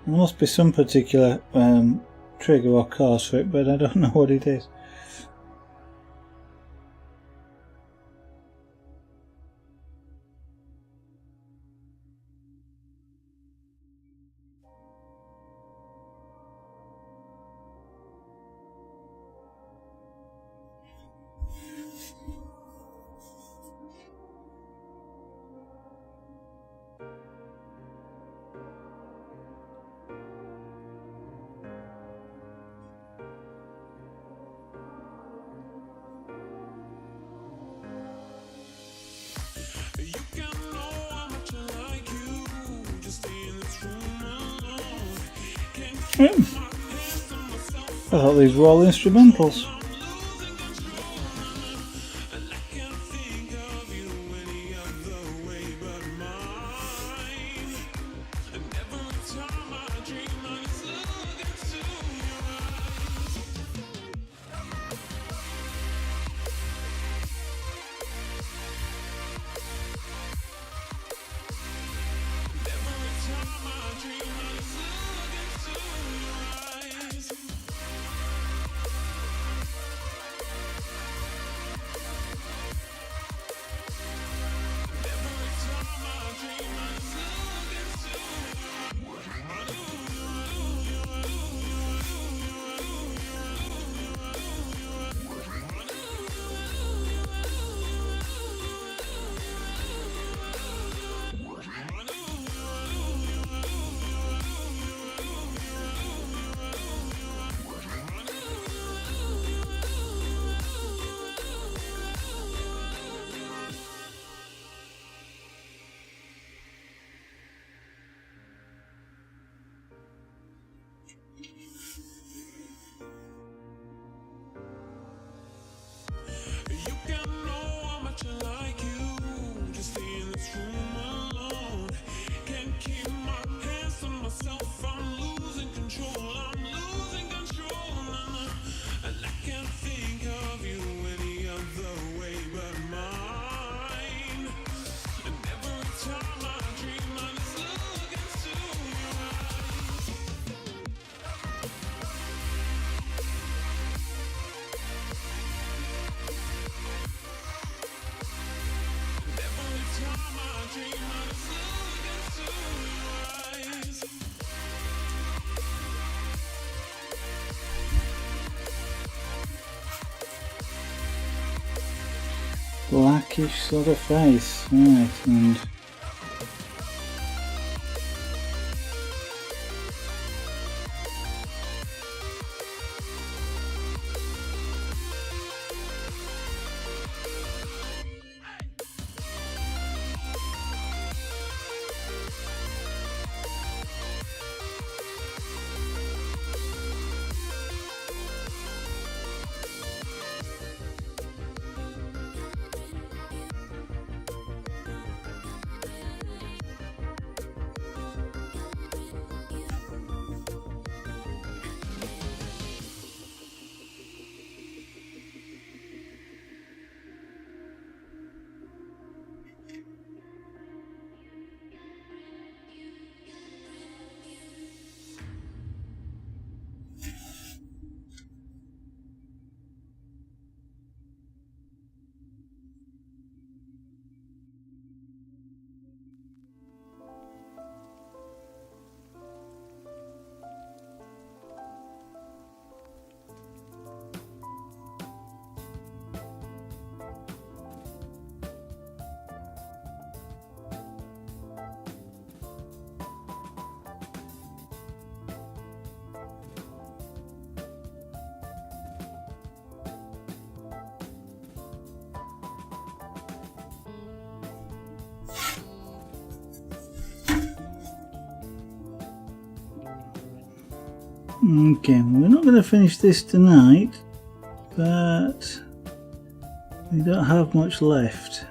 There must be some particular trigger or cause for it, but I don't know what it is. I thought these were all instrumentals. You can know how much I like you. Just stay in this room alone. Can't keep my hands to myself. I'm losing control. I'm losing control. And I can't think of you any other way but mine. And every time I dream, I just look into your eyes. Every time I dream, I just look into your eyes. Blackish sort of face, right, and okay, we're not going to finish this tonight, but we don't have much left.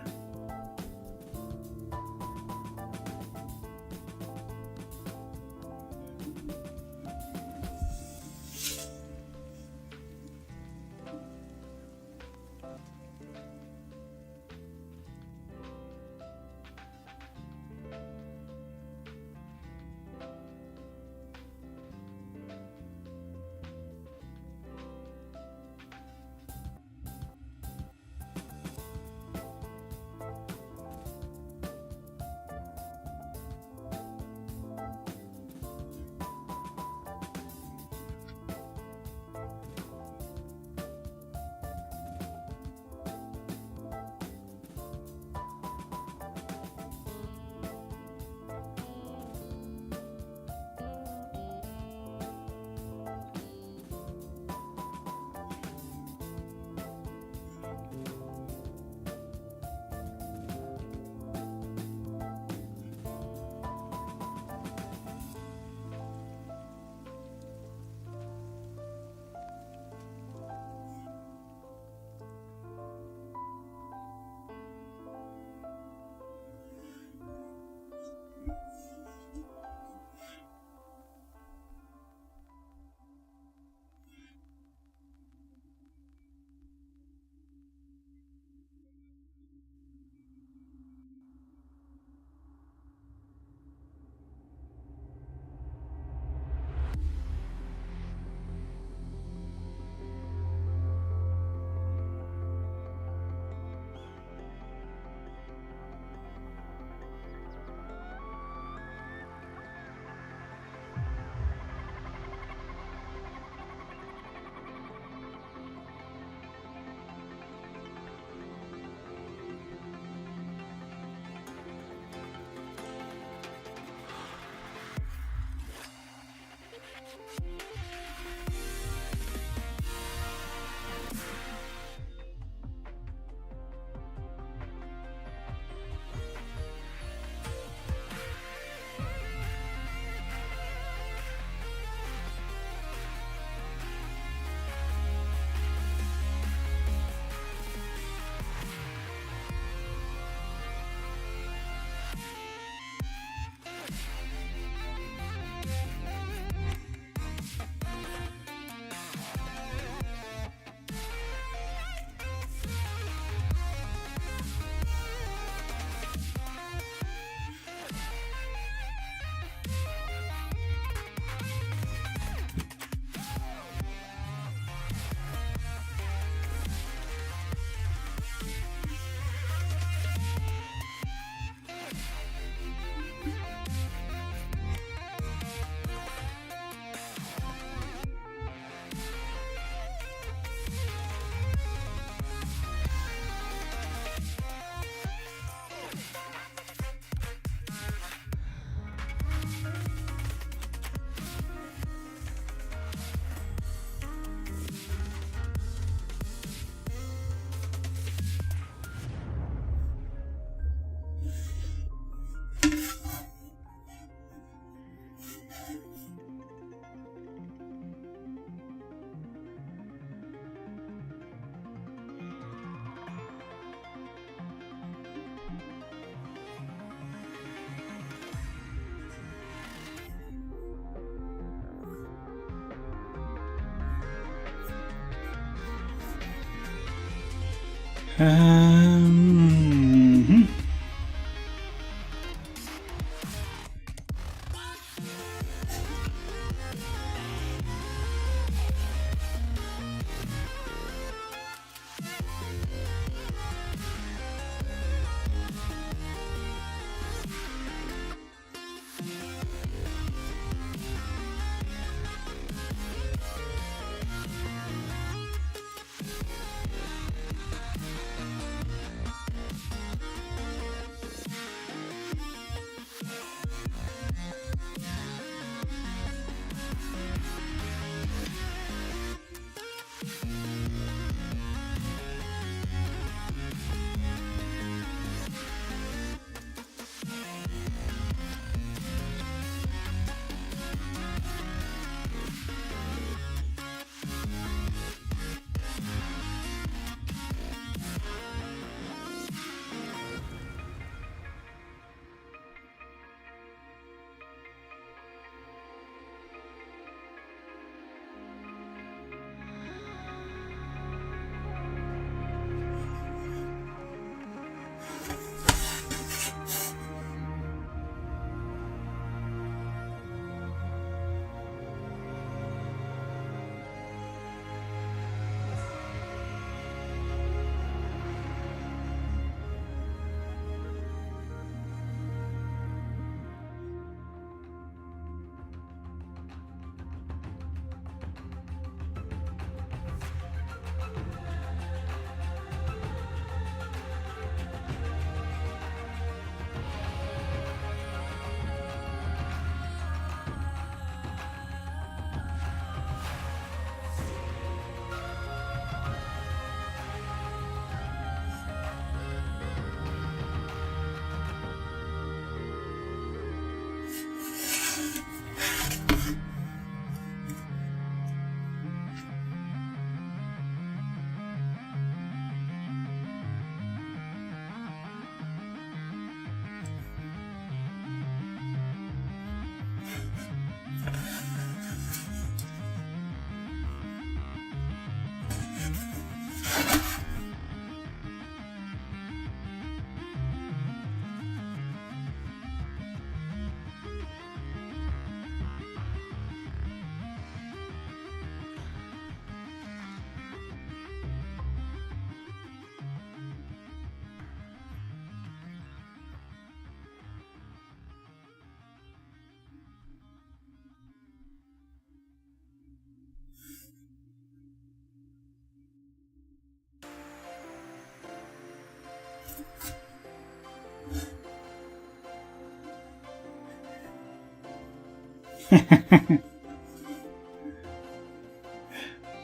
Hmm.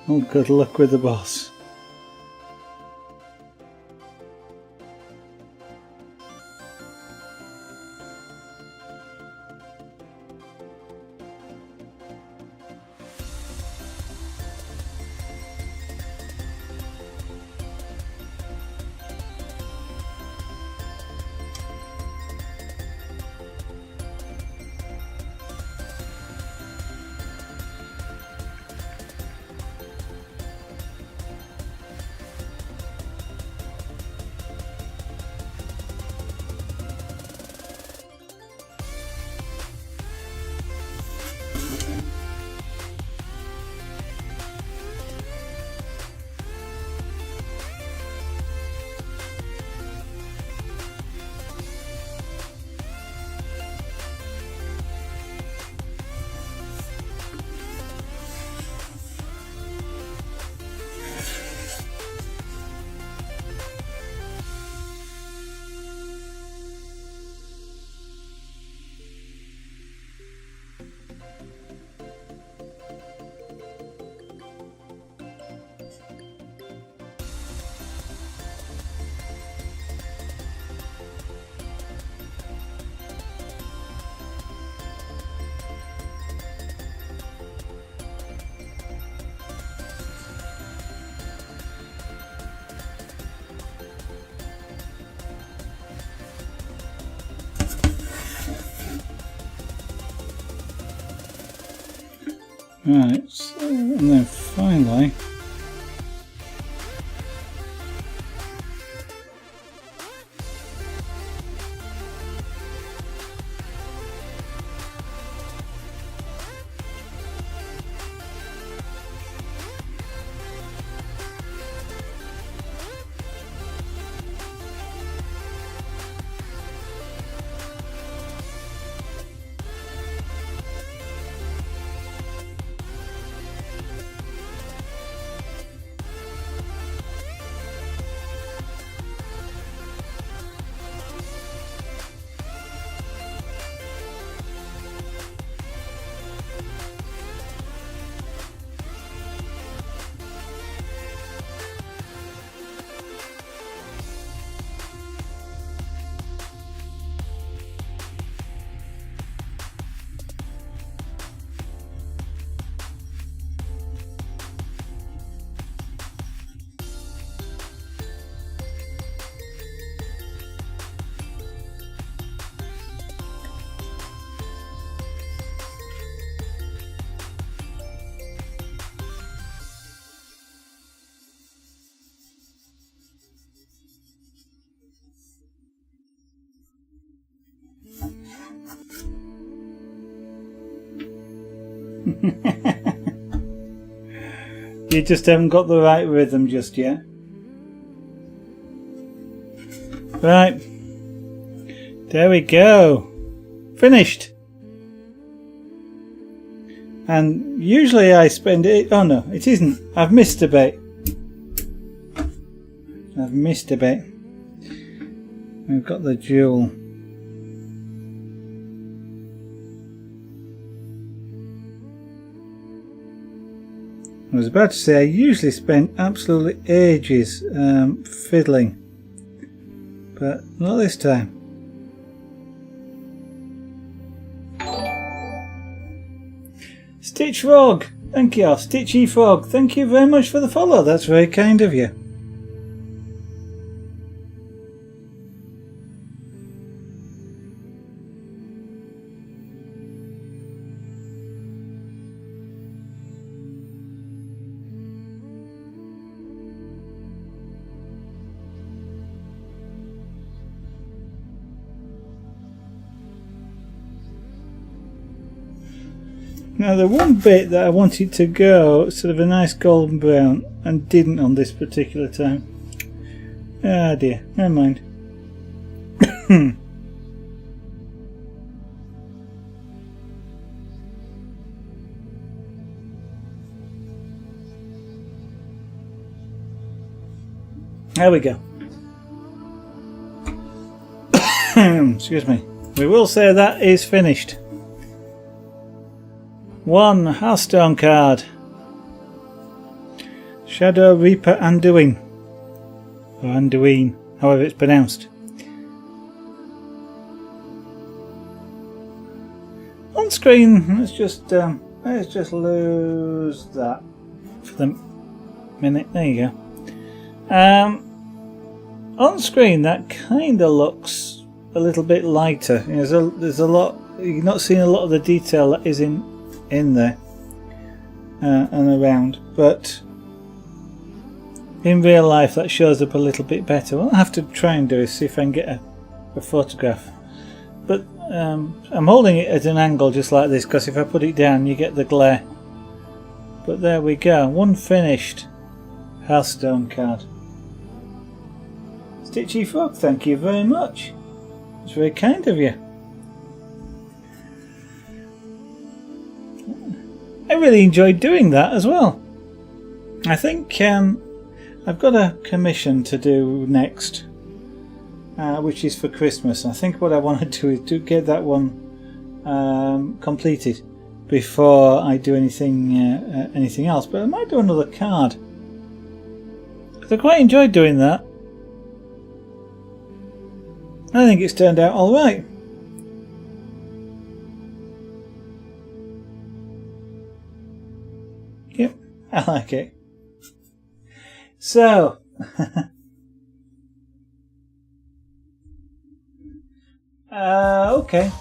Oh, good luck with the boss. Right, so, and then finally You just haven't got the right rhythm just yet. Right. There we go. Finished. And usually I spend it... Oh no, it isn't. I've missed a bit. We've got the jewel. I was about to say I usually spend absolutely ages fiddling, but not this time. Stitch Frog, thank you. Stitchy Frog, thank you very much for the follow. That's very kind of you. Now the one bit that I wanted to go sort of a nice golden brown and didn't on this particular time. Ah dear, never mind. There we go. Excuse me. We will say that is finished. One Hearthstone card. Shadowreaper Anduin. Or Anduin, however it's pronounced. On screen, let's just lose that for the minute. There you go. On screen, that kind of looks a little bit lighter. You know, there's a lot. You're not seeing a lot of the detail that is in there and around, but in real life that shows up a little bit better. What I have to try and do is see if I can get a photograph, but I'm holding it at an angle just like this because if I put it down you get the glare. But there we go, one finished Hearthstone card. Stitchy Frog, thank you very much. It's very kind of you. I really enjoyed doing that as well. I think I've got a commission to do next, which is for Christmas. I think what I want to do is to get that one completed before I do anything else. But I might do another card. I quite enjoyed doing that. I think it's turned out all right. Yep, I like it. So, okay.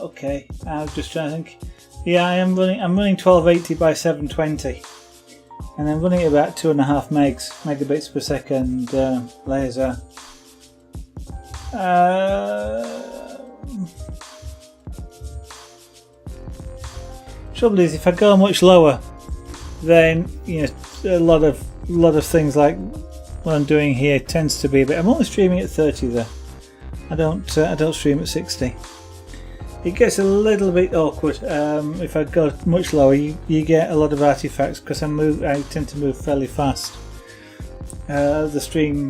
Okay. I'm just trying to think. Yeah, I'm running 1280 by 720, and I'm running at about 2.5 megabits per second laser. Trouble is, if I go much lower, then you know a lot of things like what I'm doing here tends to be a bit. I'm only streaming at 30 there. I don't stream at 60. It gets a little bit awkward if I go much lower. You get a lot of artifacts because I tend to move fairly fast. The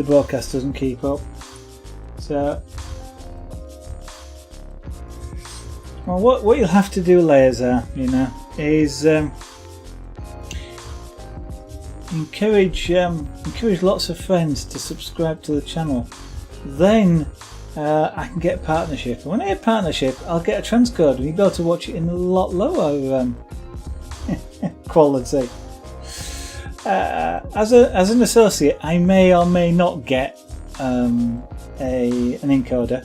broadcast doesn't keep up. So. Well, what you'll have to do, Laser, is encourage lots of friends to subscribe to the channel. Then I can get partnership. And when I get partnership, I'll get a transcode, and you'll be able to watch it in a lot lower quality. As an associate, I may or may not get an encoder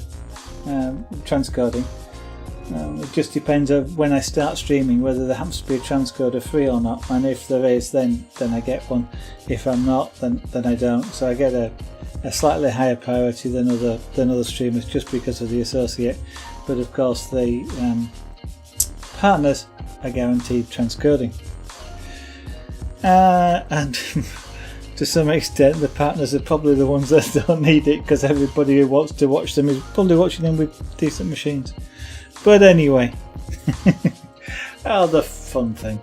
transcoding. It just depends on when I start streaming whether there happens to be a transcoder free or not, and if there is, then I get one. If I'm not, then I don't. So I get a a slightly higher priority than other streamers just because of the associate. But of course, the partners are guaranteed transcoding, and to some extent, the partners are probably the ones that don't need it, because everybody who wants to watch them is probably watching them with decent machines. But anyway, oh, the fun thing.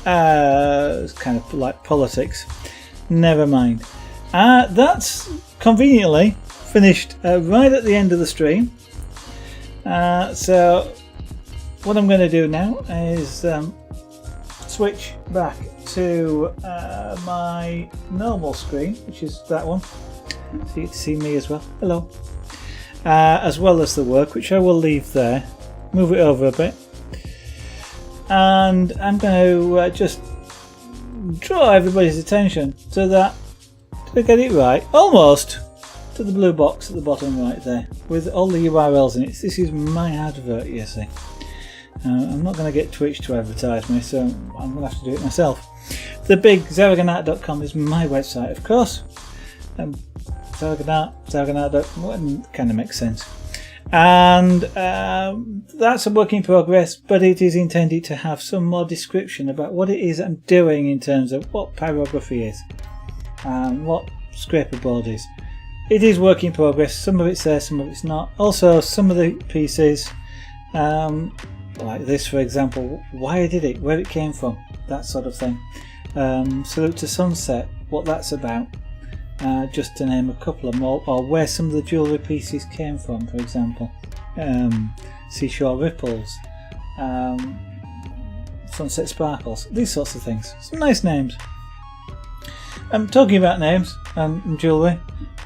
It's kind of like politics. Never mind. That's conveniently finished right at the end of the stream. So what I'm going to do now is switch back to my normal screen, which is that one, so you get to see me as well. Hello. As well as the work, which I will leave there. Move it over a bit, and I'm going to just draw everybody's attention to that. Did I get it right? Almost. To the blue box at the bottom right there, with all the URLs in it. This is my advert, you see. I'm not going to get Twitch to advertise me, so I'm going to have to do it myself. The big Zaragonart.com is my website, of course. Zaragonart kind of makes sense. And that's a work in progress, but it is intended to have some more description about what it is I'm doing in terms of what pyrography is and what scraper board is. It is work in progress. Some of it's there, some of it's not. Also, some of the pieces, like this for example, why I did it, where it came from, that sort of thing. Salute to Sunset, what that's about, just to name a couple of more, or where some of the jewellery pieces came from, for example. Seashore Ripples, Sunset Sparkles, these sorts of things. Some nice names. Talking about names and jewellery,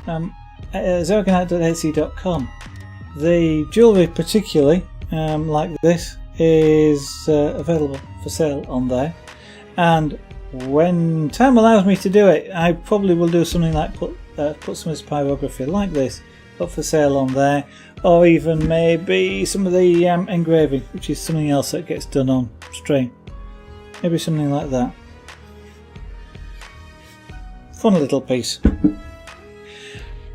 Zaragonart.etsy.com. The jewellery particularly, like this, is available for sale on there, and when time allows me to do it, I probably will do something like put some of this pyrography like this up for sale on there, or even maybe some of the engraving, which is something else that gets done on stream. Maybe something like that. Fun little piece.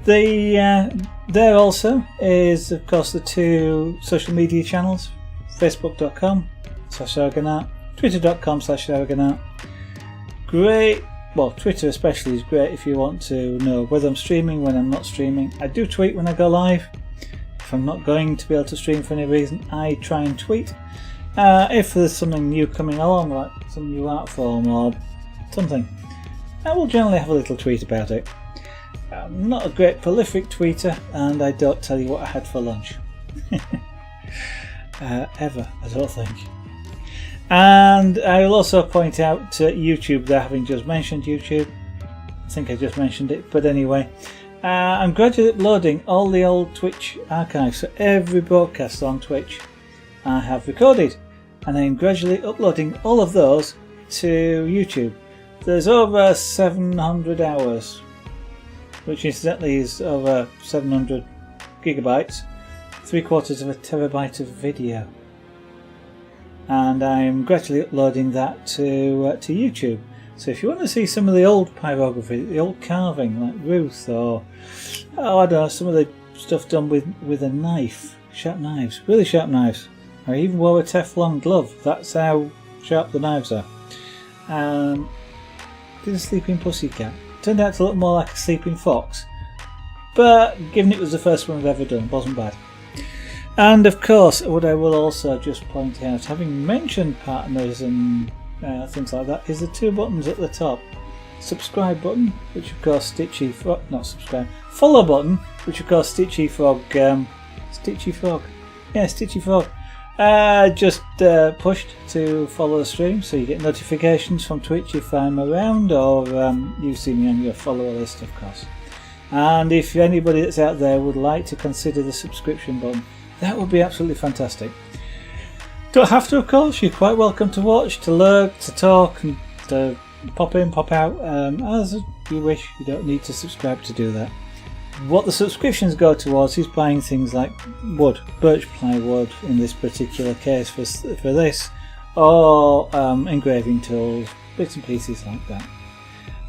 There also is, of course, the two social media channels: facebook.com/Zaragonart, twitter.com/Zaragonart. Great. Well, Twitter especially is great if you want to know whether I'm streaming, when I'm not streaming. I do tweet when I go live. If I'm not going to be able to stream for any reason, I try and tweet. If there's something new coming along, like some new art form or something, I will generally have a little tweet about it. I'm not a great prolific tweeter, and I don't tell you what I had for lunch. Ever, I don't think. And I will also point out to YouTube there, having just mentioned YouTube. I think I just mentioned it, but anyway. I'm gradually uploading all the old Twitch archives, so every broadcast on Twitch I have recorded, and I'm gradually uploading all of those to YouTube. There's over 700 hours, which incidentally is over 700 gigabytes, 3/4 of a terabyte of video. And I'm gradually uploading that to YouTube. So if you want to see some of the old pyrography, the old carving, like Ruth, or I don't know, some of the stuff done with a knife, sharp knives, really sharp knives. I even wore a Teflon glove. That's how sharp the knives are. Did a sleeping pussycat. Turned out to look more like a sleeping fox, but given it was the first one I've ever done, it wasn't bad. And of course, what I will also just point out, having mentioned partners and things like that, is the two buttons at the top. Subscribe button, which of course Stitchy Frog, not subscribe, follow button, which of course Stitchy Frog, just pushed to follow the stream, so you get notifications from Twitch if I'm around, or you see me on your follower list, of course. And if anybody that's out there would like to consider the subscription button, that would be absolutely fantastic. Don't have to, of course. You're quite welcome to watch, to lurk, to talk, and to pop in, pop out, as you wish. You don't need to subscribe to do that. What the subscriptions go towards is buying things like wood, birch plywood in this particular case for this, or engraving tools, bits and pieces like that.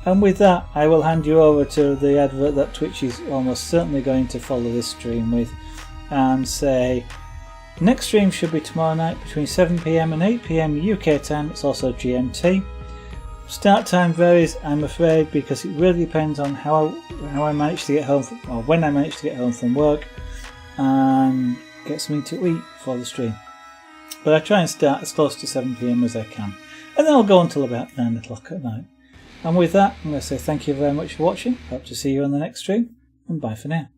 And with that, I will hand you over to the advert that Twitch is almost certainly going to follow this stream with, and say next stream should be tomorrow night between 7 PM and 8 PM UK time. It's also GMT. Start time varies, I'm afraid, because it really depends on how I manage to get home or when I manage to get home from work and get something to eat for the stream. But I try and start as close to 7 PM as I can, and then I'll go until about 9 o'clock at night. And with that, I'm going to say thank you very much for watching. Hope to see you on the next stream, and bye for now.